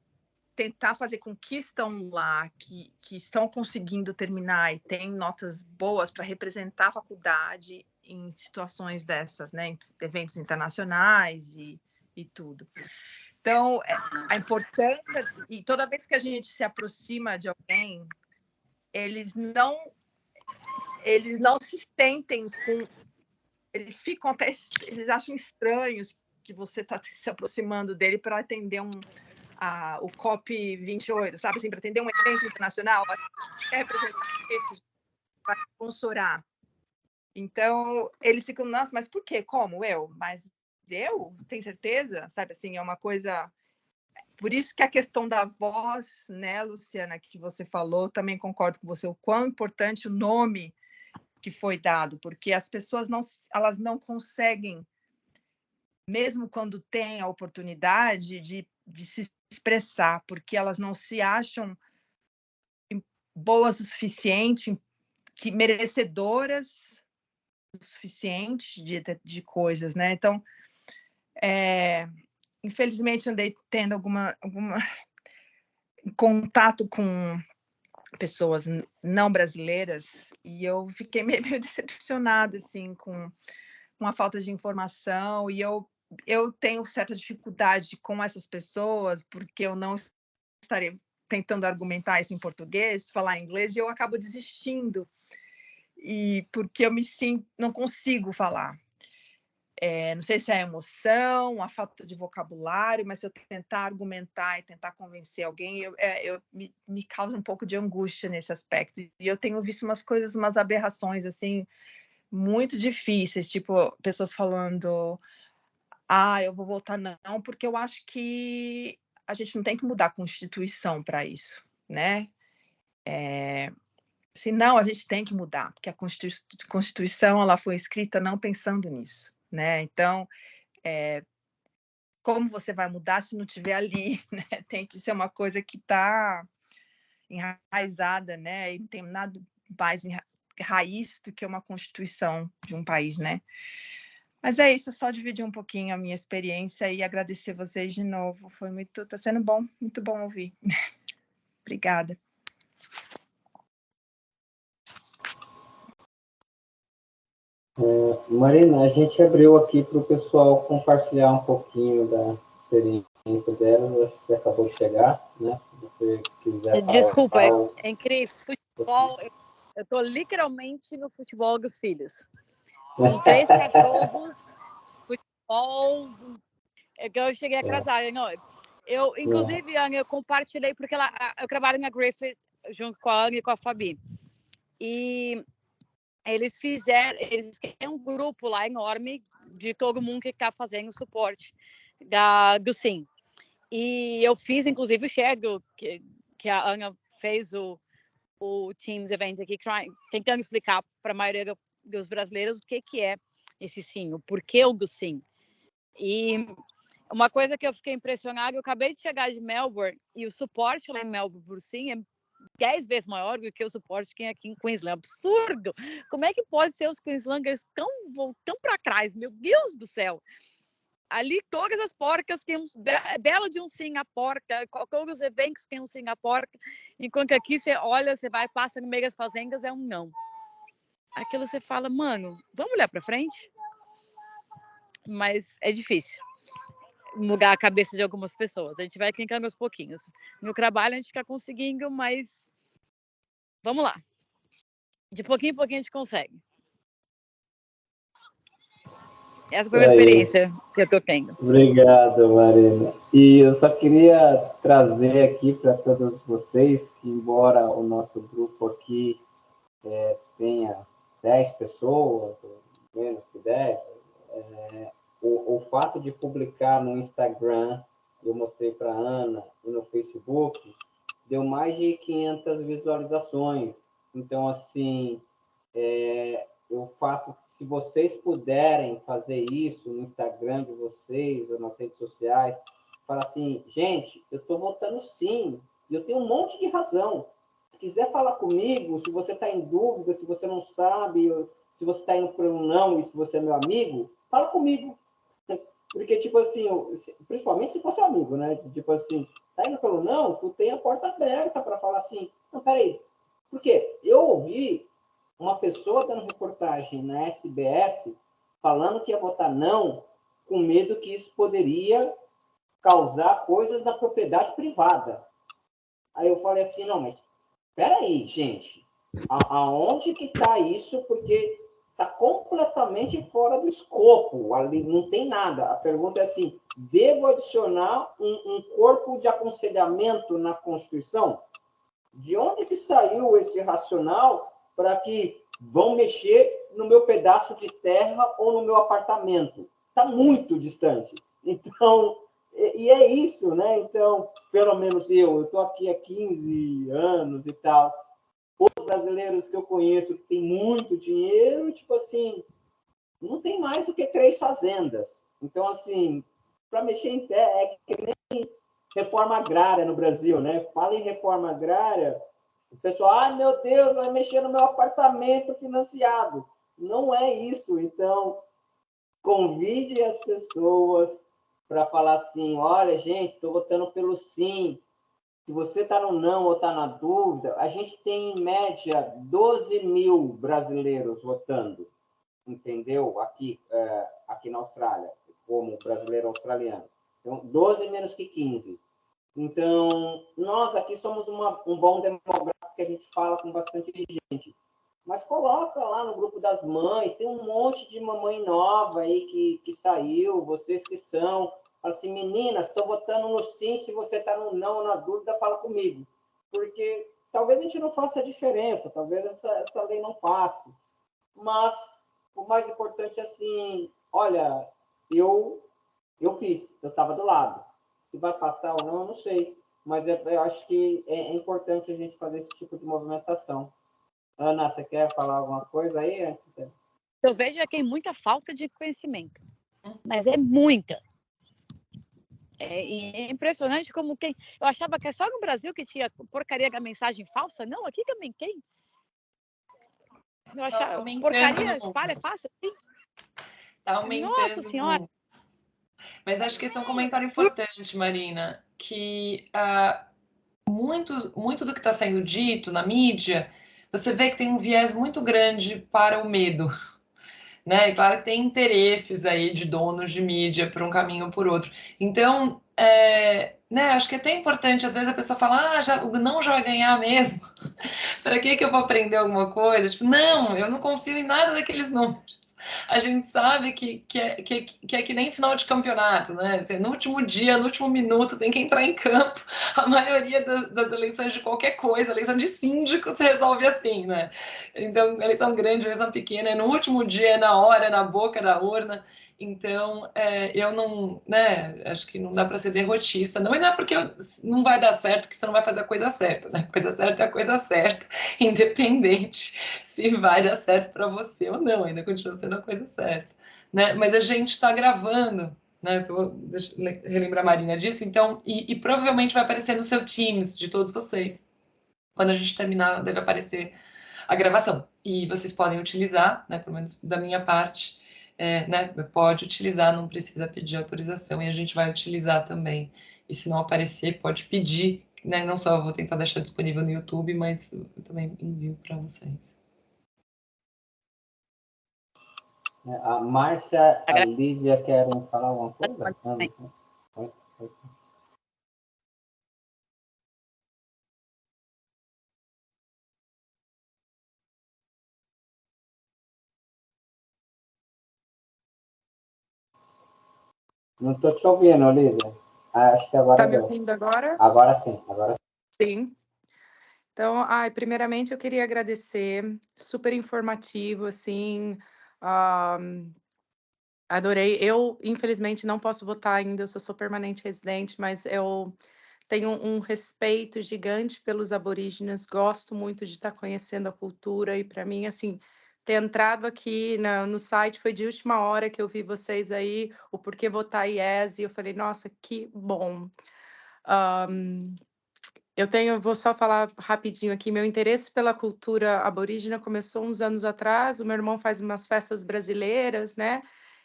tentar fazer com que estão lá, que estão conseguindo terminar e têm notas boas para representar a faculdade em situações dessas, né, em eventos internacionais e tudo. Então, a importância, e toda vez que a gente se aproxima de alguém, eles não se sentem com... Eles ficam até... Eles acham estranhos que você está se aproximando dele para atender o COP28, sabe? Assim, para atender um evento internacional, representar, para sponsorar. Então, eles ficam, nossa, mas por quê? Como? Mas eu? Tem certeza? Sabe, assim, é uma coisa... Por isso que a questão da voz, né, Luciana, que você falou, também concordo com você, o quão importante o nome que foi dado, porque as pessoas elas não conseguem, mesmo quando têm a oportunidade de se expressar, porque elas não se acham boas o suficiente, que merecedoras o suficiente de coisas, né? Então, infelizmente, andei tendo alguma contato com pessoas não brasileiras e eu fiquei meio decepcionada, assim, com a falta de informação, e eu tenho certa dificuldade com essas pessoas, porque eu não estarei tentando argumentar isso em português, falar inglês, e eu acabo desistindo, e porque eu me sinto, não consigo falar. Não sei se é a emoção, a falta de vocabulário, mas se eu tentar argumentar e tentar convencer alguém, me causa um pouco de angústia nesse aspecto. E eu tenho visto umas aberrações, assim, muito difíceis, tipo, pessoas falando, eu vou votar não, porque eu acho que a gente não tem que mudar a Constituição para isso, né? Se não, a gente tem que mudar, porque a Constituição ela foi escrita não pensando nisso, né? Então, como você vai mudar se não estiver ali, né? Tem que ser uma coisa que está enraizada, né? E não tem nada mais raiz do que uma Constituição de um país, né? Mas é isso, só dividir um pouquinho a minha experiência e agradecer vocês de novo. Tá sendo bom, muito bom ouvir. Obrigada. Marina, a gente abriu aqui para o pessoal compartilhar um pouquinho da experiência delas. Acho que você acabou de chegar, né? Se você quiser falar. Desculpa, é incrível. Futebol, eu estou literalmente no futebol dos filhos. Com 3 cachorros, futebol. Eu cheguei atrasada. Não, inclusive, Ana, eu compartilhei, porque eu trabalho na Griffith junto com a Ana e com a Fabi. E eles têm um grupo lá enorme de todo mundo que está fazendo o suporte do SIM. E eu fiz, inclusive, o share que a Ana fez o Teams Event aqui, tentando explicar para a maioria dos brasileiros o que é esse SIM, o porquê do SIM. E uma coisa que eu fiquei impressionada, eu acabei de chegar de Melbourne e o suporte lá em Melbourne por SIM é 10 vezes maior do que o suporte que tem aqui em Queensland. Absurdo! Como é que pode ser os Queenslanders tão para trás? Meu Deus do céu! Ali todas as porcas têm belo de um sim a porca, todos os eventos têm um sim a porca, enquanto aqui você olha, você vai, passa no meio das fazendas, é um não. Aquilo você fala, mano, vamos olhar para frente? Mas é difícil mudar a cabeça de algumas pessoas. A gente vai clicando aos pouquinhos. No trabalho a gente está conseguindo, mas vamos lá. De pouquinho em pouquinho a gente consegue. Essa foi a experiência que eu estou tendo. Obrigado, Marina. E eu só queria trazer aqui para todos vocês que, embora o nosso grupo aqui tenha 10 pessoas, menos que 10, o fato de publicar no Instagram, eu mostrei para a Ana, e no Facebook, deu mais de 500 visualizações. Então, assim, o fato, se vocês puderem fazer isso no Instagram de vocês ou nas redes sociais, fala assim, gente, eu estou votando sim, e eu tenho um monte de razão. Se quiser falar comigo, se você está em dúvida, se você não sabe, se você está indo para um não e se você é meu amigo, fala comigo. Porque, tipo assim, principalmente se for seu amigo, né? Tipo assim, tá indo pelo não, tu tem a porta aberta para falar assim, não, peraí, por quê? Eu ouvi uma pessoa dando reportagem na SBS falando que ia votar não, com medo que isso poderia causar coisas na propriedade privada. Aí eu falei assim, não, mas peraí, gente, aonde que está isso? Porque está completamente fora do escopo, ali não tem nada. A pergunta é assim, devo adicionar um corpo de aconselhamento na Constituição? De onde que saiu esse racional para que vão mexer no meu pedaço de terra ou no meu apartamento? Está muito distante. Então, e é isso, né? Então, pelo menos eu estou aqui há 15 anos e tal, brasileiros que eu conheço que tem muito dinheiro, tipo assim, não tem mais do que 3 fazendas. Então, assim, para mexer em terra, é que nem reforma agrária no Brasil, né? Fala em reforma agrária, o pessoal, ai meu Deus, vai mexer no meu apartamento financiado. Não é isso. Então, convide as pessoas para falar assim, olha, gente, estou votando pelo sim. Se você está no não ou está na dúvida, a gente tem, em média, 12 mil brasileiros votando, entendeu? Aqui na Austrália, como brasileiro australiano. Então, 12 menos que 15. Então, nós aqui somos um bom demográfico que a gente fala com bastante gente. Mas coloca lá no grupo das mães, tem um monte de mamãe nova aí que saiu, vocês que são. Fala assim, meninas, estou votando no sim, se você está no não ou na dúvida, fala comigo. Porque talvez a gente não faça a diferença, talvez essa lei não passe. Mas o mais importante é assim, olha, eu fiz, eu estava do lado. Se vai passar ou não, eu não sei. Mas eu acho que é importante a gente fazer esse tipo de movimentação. Ana, você quer falar alguma coisa aí? Eu vejo que tem muita falta de conhecimento, mas é muita. É impressionante como quem... Eu achava que é só no Brasil que tinha porcaria da mensagem falsa. Não, aqui também tem. Eu achava porcaria, espalha, é fácil. Tá aumentando. Nossa Senhora. Muito. Mas acho que esse é um comentário importante, Marina, que muito do que está sendo dito na mídia, você vê que tem um viés muito grande para o medo. Né? E claro que tem interesses aí de donos de mídia por um caminho ou por outro. Então, né, acho que é até importante, às vezes a pessoa fala, o não já vai ganhar mesmo. Para que eu vou aprender alguma coisa? Tipo, não, eu não confio em nada daqueles números. A gente sabe que é que nem final de campeonato, né? Assim, no último dia, no último minuto, tem que entrar em campo. A maioria das eleições de qualquer coisa, eleição de síndico, se resolve assim, né? Então, eleição grande, eleição pequena, é no último dia, é na hora, é na boca da urna. Então, eu não, né, acho que não dá para ser derrotista, não, e não é porque não vai dar certo que você não vai fazer a coisa certa, né? A coisa certa é a coisa certa, independente se vai dar certo para você ou não, ainda continua sendo a coisa certa, né? Mas a gente está gravando, né? Se eu vou relembrar a Marina disso, então, e provavelmente vai aparecer no seu Teams de todos vocês. Quando a gente terminar, deve aparecer a gravação. E vocês podem utilizar, né? Pelo menos da minha parte, né? Pode utilizar, não precisa pedir autorização, e a gente vai utilizar também. E se não aparecer, pode pedir, né? Não só eu vou tentar deixar disponível no YouTube, mas eu também envio para vocês. A Márcia, a Lívia querem falar alguma coisa? Não estou te ouvindo, Olivia. Acho que agora Tá me ouvindo agora? Agora sim, agora sim. Então, primeiramente eu queria agradecer, super informativo, assim, adorei. Eu, infelizmente, não posso votar ainda, eu sou permanente residente, mas eu tenho um respeito gigante pelos aborígenes, gosto muito de estar conhecendo a cultura, e para mim, assim, ter entrado aqui no site foi de última hora que eu vi vocês aí, o Porquê Votar Yes, e eu falei, nossa, que bom. Vou só falar rapidinho aqui, meu interesse pela cultura aborígena começou uns anos atrás, o meu irmão faz umas festas brasileiras, né?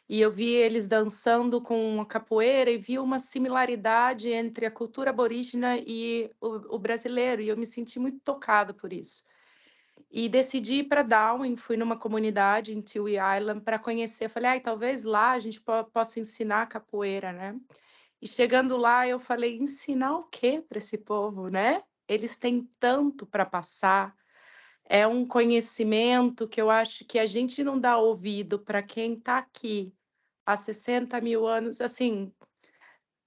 E eu vi eles dançando com a capoeira e vi uma similaridade entre a cultura aborígena e o brasileiro, e eu me senti muito tocada por isso. E decidi ir para Darwin, fui numa comunidade em Tiwi Island para conhecer, falei, talvez lá a gente possa ensinar capoeira, né? E chegando lá, eu falei, ensinar o quê para esse povo, né? Eles têm tanto para passar. é um conhecimento que eu acho que a gente não dá ouvido para quem está aqui há 60 mil anos, assim,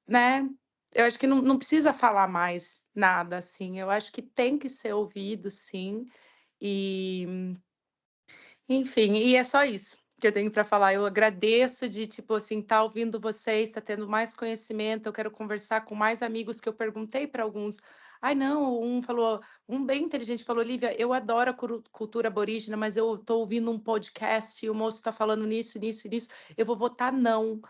né? Eu acho que não precisa falar mais nada, assim. Eu acho que tem que ser ouvido, sim. E, enfim, e é só isso que eu tenho para falar. Eu agradeço de, tipo assim, estar ouvindo vocês, estar tendo mais conhecimento. Eu quero conversar com mais amigos que eu perguntei para alguns. Ai, não, um falou, um bem inteligente falou, Lívia, eu adoro a cultura aborígena, mas eu estou ouvindo um podcast e o moço está falando nisso, nisso, nisso. Eu vou votar não.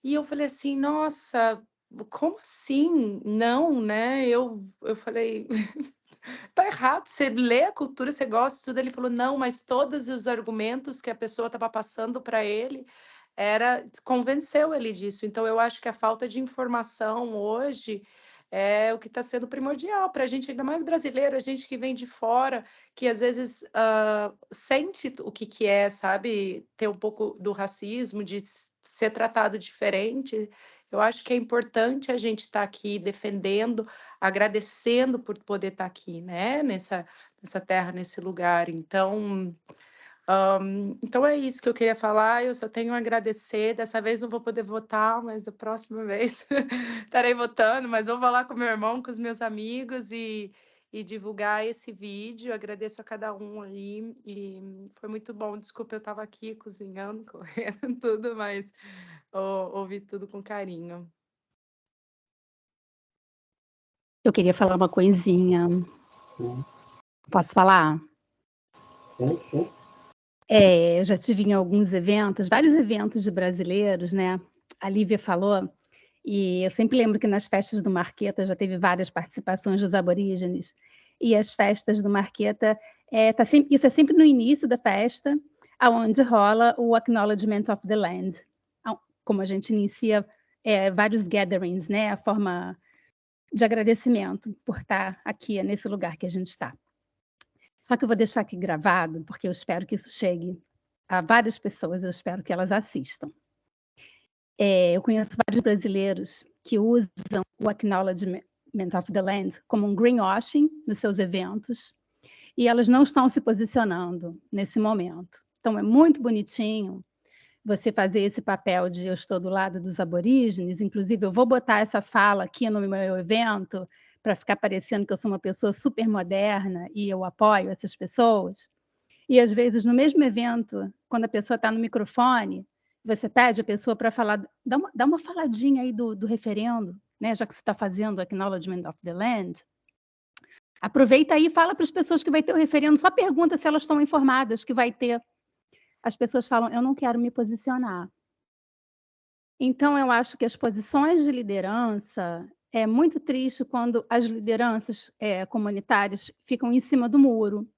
E eu falei assim, nossa, como assim? Não, né? Eu falei, tá errado, você lê a cultura, você gosta de tudo. Ele falou, não, mas todos os argumentos que a pessoa estava passando para ele convenceu ele disso. Então, eu acho que a falta de informação hoje é o que está sendo primordial para a gente, ainda mais brasileiro, a gente que vem de fora, que às vezes sente o que é, sabe, ter um pouco do racismo, de ser tratado diferente. Eu acho que é importante a gente estar aqui defendendo, agradecendo por poder estar aqui, né, nessa terra, nesse lugar. Então é isso que eu queria falar. Eu só tenho a agradecer. Dessa vez não vou poder votar, mas da próxima vez estarei votando. Mas vou falar com meu irmão, com os meus amigos e divulgar esse vídeo. Agradeço a cada um aí e foi muito bom. Desculpa, eu estava aqui cozinhando, correndo, tudo, mas ouvi tudo com carinho. Eu queria falar uma coisinha. Posso falar? Sim, sim. Eu já tive em alguns eventos, vários eventos de brasileiros, né? A Lívia falou, e eu sempre lembro que nas festas do Marqueta já teve várias participações dos aborígenes. E as festas do Marqueta, isso é sempre no início da festa, onde rola o Acknowledgement of the Land. Como a gente inicia vários gatherings, né? A forma de agradecimento por estar aqui, nesse lugar que a gente está. Só que eu vou deixar aqui gravado, porque eu espero que isso chegue a várias pessoas, eu espero que elas assistam. Eu conheço vários brasileiros que usam o Acknowledgement of the Land como um greenwashing nos seus eventos, e elas não estão se posicionando nesse momento. Então, é muito bonitinho você fazer esse papel de eu estou do lado dos aborígenes, inclusive eu vou botar essa fala aqui no meu evento, para ficar parecendo que eu sou uma pessoa super moderna e eu apoio essas pessoas. E, às vezes, no mesmo evento, quando a pessoa está no microfone, você pede a pessoa para falar, dá uma faladinha aí do referendo, né? Já que você está fazendo o Acknowledgement of the Land. Aproveita aí e fala para as pessoas que vai ter o referendo, só pergunta se elas estão informadas que vai ter. As pessoas falam, eu não quero me posicionar. Então, eu acho que as posições de liderança é muito triste quando as lideranças comunitárias ficam em cima do muro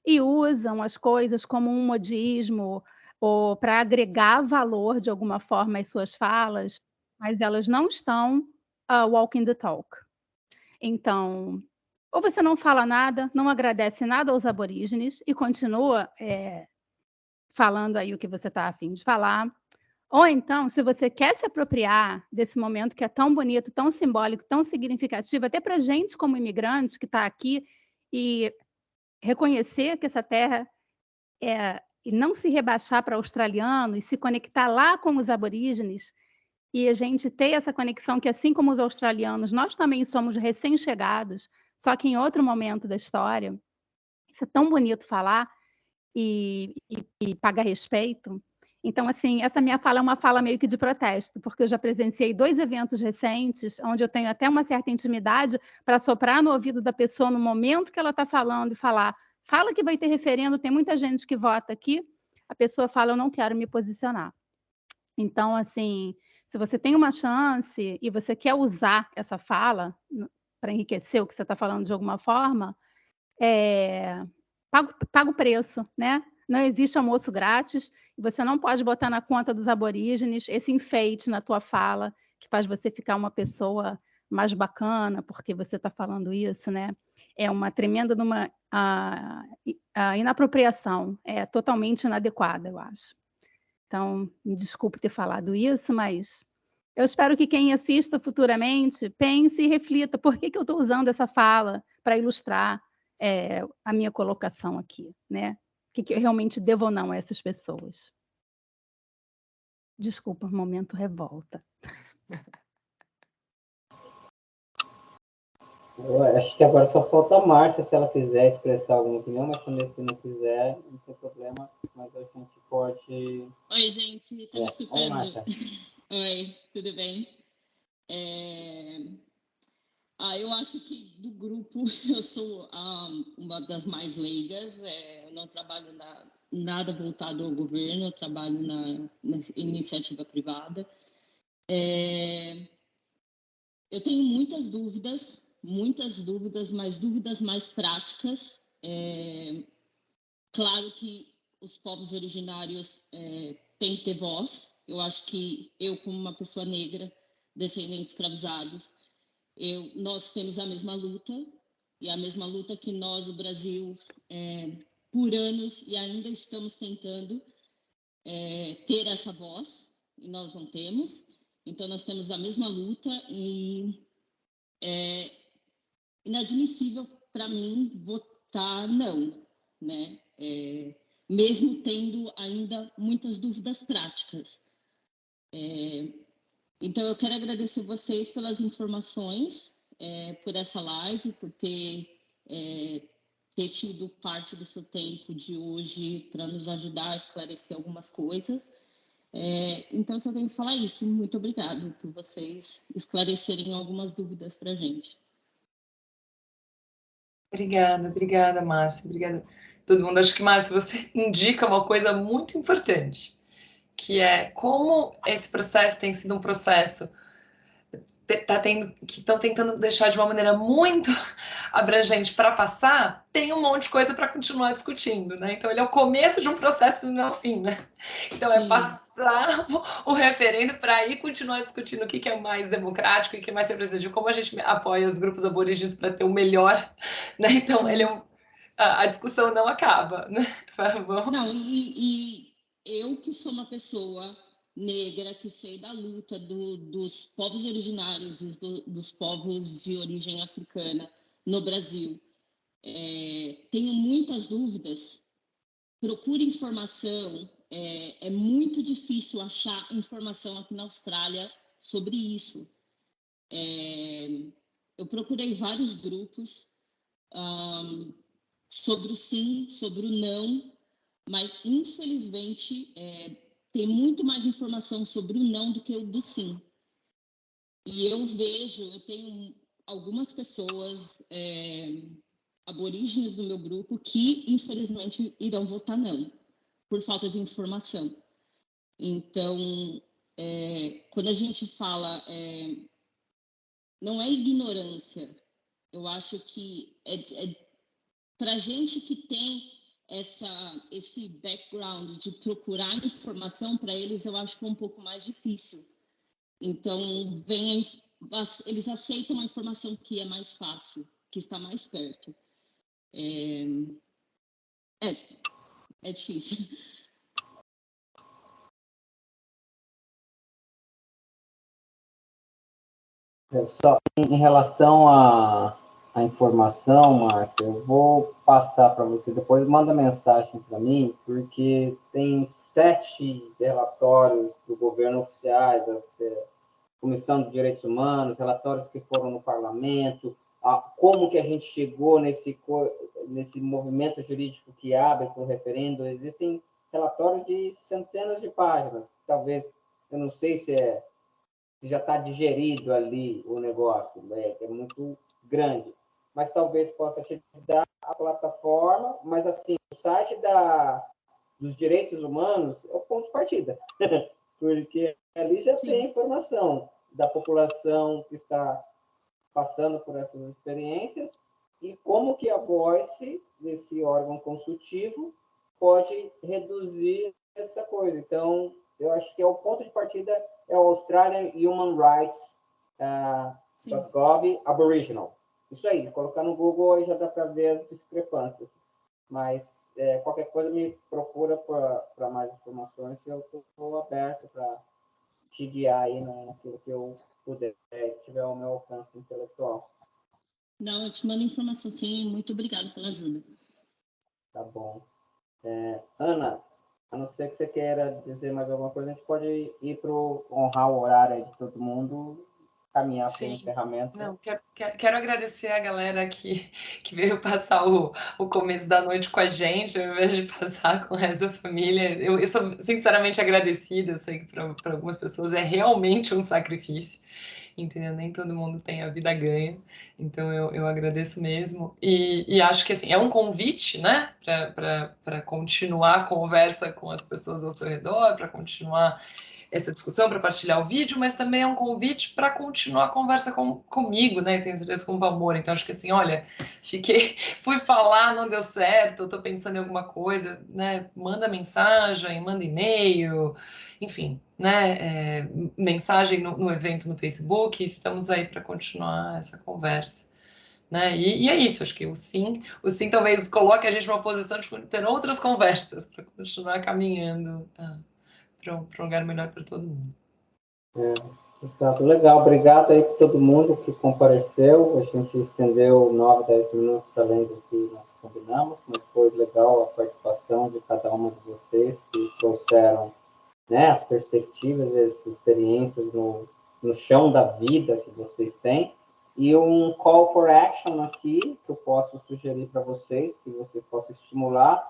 e usam as coisas como um modismo ou para agregar valor de alguma forma às suas falas, mas elas não estão walking the talk. Então, ou você não fala nada, não agradece nada aos aborígenes e continua falando aí o que você está a fim de falar. Ou então, se você quer se apropriar desse momento que é tão bonito, tão simbólico, tão significativo, até para a gente como imigrante que está aqui, e reconhecer que essa terra e não se rebaixar para australiano e se conectar lá com os aborígenes, e a gente ter essa conexão que, assim como os australianos, nós também somos recém-chegados, só que em outro momento da história. Isso é tão bonito falar e pagar respeito. Então, assim, essa minha fala é uma fala meio que de protesto, porque eu já presenciei 2 eventos recentes, onde eu tenho até uma certa intimidade para soprar no ouvido da pessoa no momento que ela está falando e falar, fala que vai ter referendo, tem muita gente que vota aqui, a pessoa fala, eu não quero me posicionar. Então, assim, se você tem uma chance e você quer usar essa fala para enriquecer o que você está falando de alguma forma, paga o preço, né? Não existe almoço grátis, e você não pode botar na conta dos aborígenes esse enfeite na tua fala, que faz você ficar uma pessoa mais bacana, porque você está falando isso, né? É uma tremenda inapropriação, é totalmente inadequada, eu acho. Então, me desculpe ter falado isso, mas eu espero que quem assista futuramente pense e reflita por que eu estou usando essa fala para ilustrar a minha colocação aqui, né? O que eu realmente devo ou não a essas pessoas. Desculpa, momento revolta. Eu acho que agora só falta a Márcia, se ela quiser expressar alguma opinião, mas quando se não quiser, não tem problema, mas a gente pode... Oi, gente, tá me escutando? Oi, Márcia. Oi, tudo bem? Eu acho que do grupo eu sou uma das mais leigas, eu não trabalho nada voltado ao governo, eu trabalho na iniciativa privada. Eu tenho muitas dúvidas, mas dúvidas mais práticas. Claro que os povos originários têm que ter voz. Eu acho que eu, como uma pessoa negra, descendente de escravizados, nós temos a mesma luta, e a mesma luta que nós, o Brasil, por anos, e ainda estamos tentando ter essa voz, e nós não temos. Então, nós temos a mesma luta, e é inadmissível para mim votar não, né? Mesmo tendo ainda muitas dúvidas práticas. Então, eu quero agradecer vocês pelas informações, por essa live, por ter tido parte do seu tempo de hoje para nos ajudar a esclarecer algumas coisas. Então, só tenho que falar isso. Muito obrigado por vocês esclarecerem algumas dúvidas para a gente. Obrigada, Márcia. Obrigada a todo mundo. Acho que, Márcia, você indica uma coisa muito importante, que é como esse processo tem sido um processo que estão tentando deixar de uma maneira muito abrangente para passar, tem um monte de coisa para continuar discutindo, né? Então, ele é o começo de um processo e não é o fim, né? Então, é passar o referendo para aí continuar discutindo o que é mais democrático e o que é mais representativo, como a gente apoia os grupos aborígenes para ter o melhor, né? Então, a discussão não acaba, né? Vamos. Não, e eu que sou uma pessoa negra, que sei da luta dos povos originários e dos povos de origem africana no Brasil, tenho muitas dúvidas, procure informação, é muito difícil achar informação aqui na Austrália sobre isso. Eu procurei vários grupos sobre o sim, sobre o não, mas infelizmente tem muito mais informação sobre o não do que o do sim. E eu tenho algumas pessoas aborígenes do meu grupo que, infelizmente, irão votar não, por falta de informação. Então, quando a gente fala, não é ignorância, eu acho que para a gente que tem esse background de procurar informação, para eles eu acho que é um pouco mais difícil. Então, eles aceitam a informação que é mais fácil, que está mais perto. É difícil. Só em relação à informação, Márcia, eu vou passar para você, depois manda mensagem para mim, porque tem 7 relatórios do governo oficiais, da Comissão de Direitos Humanos, relatórios que foram no parlamento, como que a gente chegou nesse movimento jurídico que abre para o referendo. Existem relatórios de centenas de páginas, talvez, eu não sei se já está digerido ali o negócio, é muito grande, mas talvez possa te dar a plataforma, mas assim, o site dos direitos humanos é o ponto de partida, porque ali já tem informação da população que está passando por essas experiências e como que a Voice, desse órgão consultivo, pode reduzir essa coisa. Então, eu acho que o ponto de partida é o Australian Human Rights .gov Aboriginal. Isso aí, colocar no Google aí já dá para ver as discrepâncias. Mas qualquer coisa me procura para mais informações, eu estou aberto para te guiar aí naquilo que eu puder, que tiver ao meu alcance intelectual. Não, eu te mando informação, sim. Muito obrigada pela ajuda. Tá bom. Ana, a não ser que você queira dizer mais alguma coisa, a gente pode ir para honrar o horário aí de todo mundo, caminhar para o encerramento. Não, quero agradecer a galera que veio passar o começo da noite com a gente, ao invés de passar com o resto da família. Eu sou sinceramente agradecida, eu sei que para algumas pessoas é realmente um sacrifício, entendeu? Nem todo mundo tem a vida ganha, então eu agradeço mesmo. E acho que assim, é um convite, né, para continuar a conversa com as pessoas ao seu redor, para continuar essa discussão, para partilhar o vídeo, mas também é um convite para continuar a conversa comigo, né? Tenho certeza com o Valmor. Então, acho que assim, olha, fui falar, não deu certo, estou pensando em alguma coisa, né? Manda mensagem, manda e-mail, enfim, né? Mensagem no evento no Facebook, estamos aí para continuar essa conversa. Né? E é isso, acho que o sim talvez coloque a gente numa posição de ter outras conversas para continuar caminhando para um lugar melhor para todo mundo. Exato, legal. Obrigado aí para todo mundo que compareceu. A gente estendeu 9, 10 minutos além do que nós combinamos, mas foi legal a participação de cada uma de vocês que trouxeram, né, as perspectivas, as experiências no chão da vida que vocês têm. E um call for action aqui, que eu posso sugerir para vocês, que vocês possam estimular,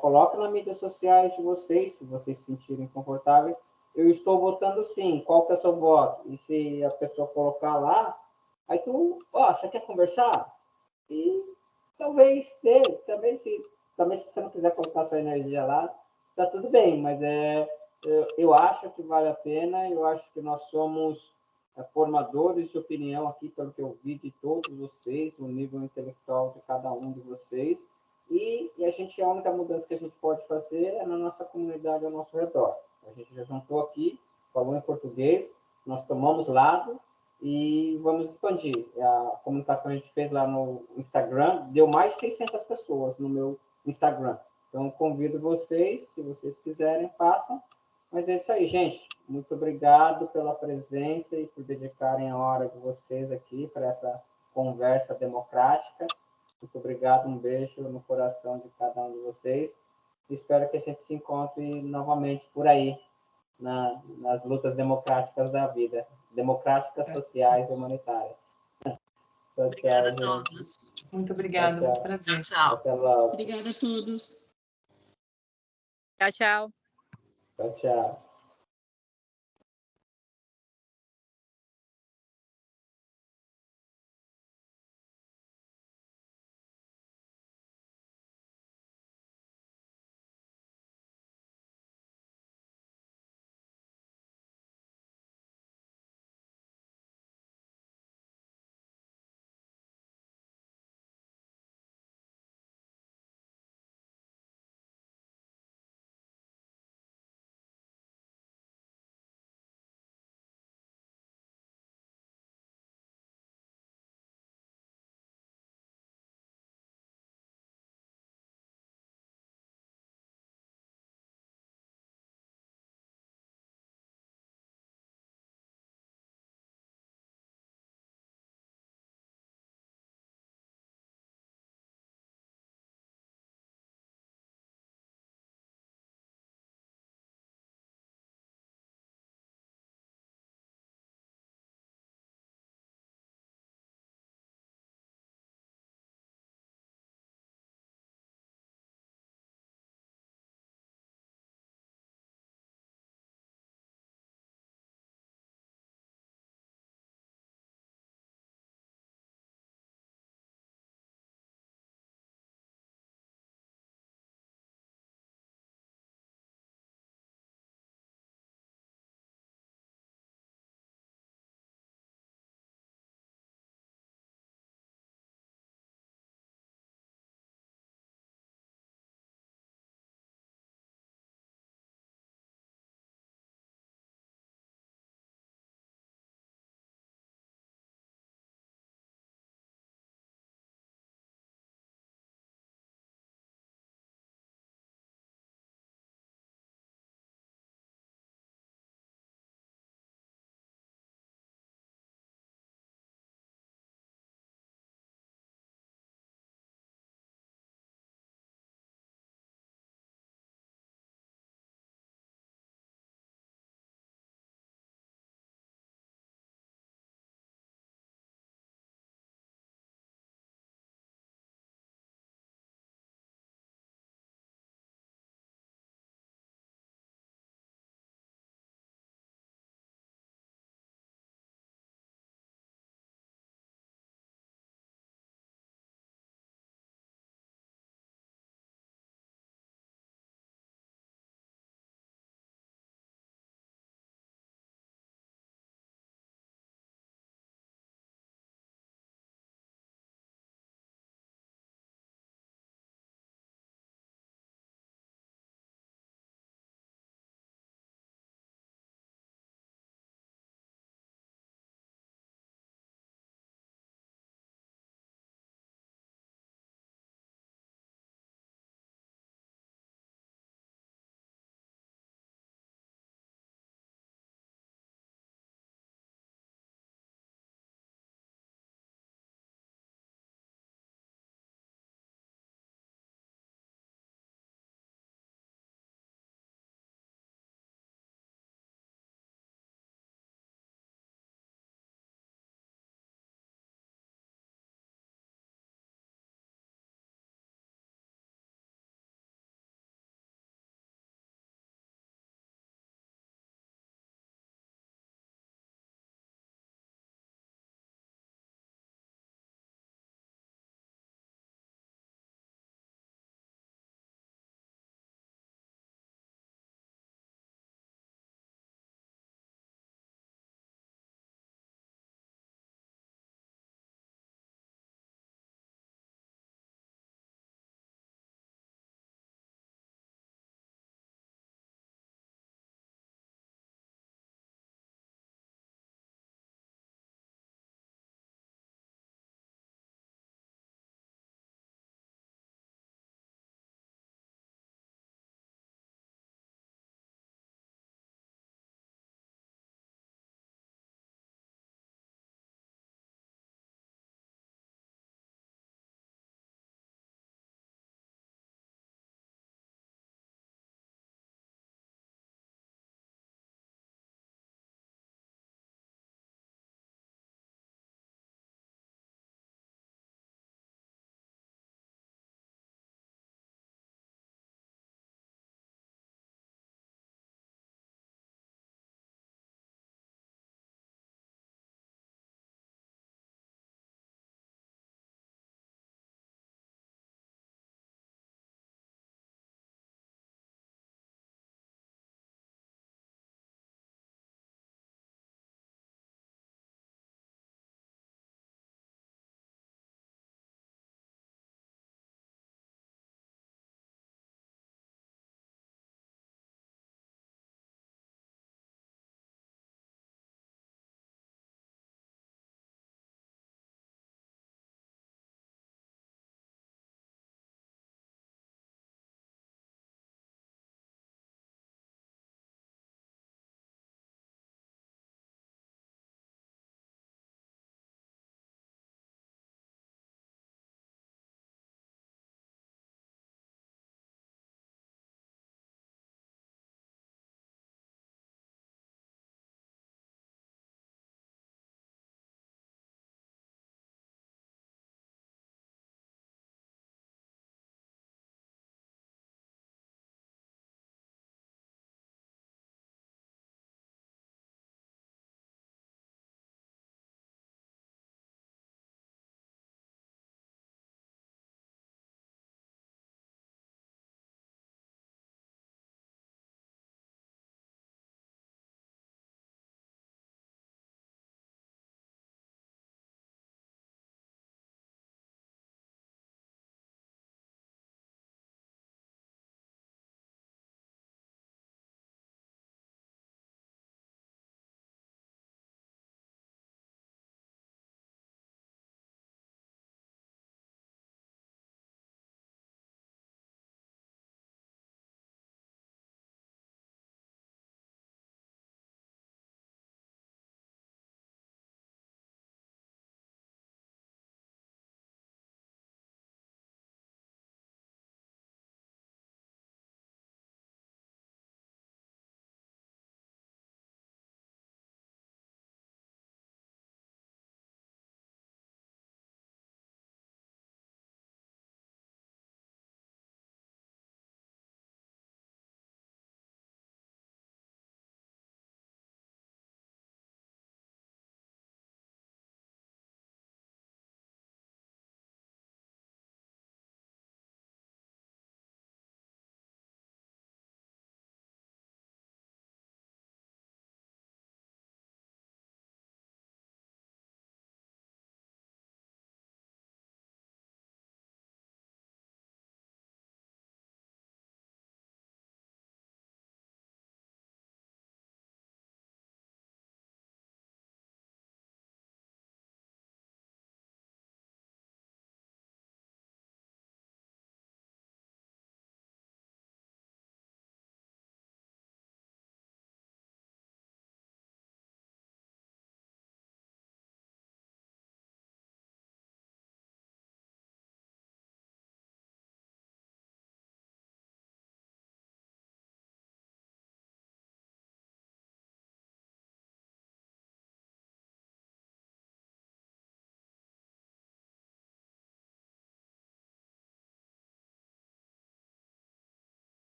coloque nas mídias sociais de vocês, se vocês se sentirem confortáveis. Eu estou votando sim, qual que é o seu voto? E se a pessoa colocar lá, aí tu, você quer conversar? E talvez também se você não quiser colocar sua energia lá, tá tudo bem, mas eu acho que vale a pena, eu acho que nós somos formadores de opinião aqui, pelo que eu vi de todos vocês, o nível intelectual de cada um de vocês, e a única mudança que a gente pode fazer é na nossa comunidade ao nosso redor. A gente já juntou aqui, falou em português, nós tomamos lado e vamos expandir. A comunicação a gente fez lá no Instagram, deu mais de 600 pessoas no meu Instagram. Então, convido vocês, se vocês quiserem, façam. Mas é isso aí, gente. Muito obrigado pela presença e por dedicarem a hora de vocês aqui para essa conversa democrática. Muito obrigado, um beijo no coração de cada um de vocês. Espero que a gente se encontre novamente por aí, nas lutas democráticas da vida, democráticas, sociais e humanitárias. Tchau, Obrigada tchau, a todos. Muito obrigada, muito Tchau, prazer. tchau. Até logo. Obrigada a todos. Tchau, tchau. Tchau, tchau.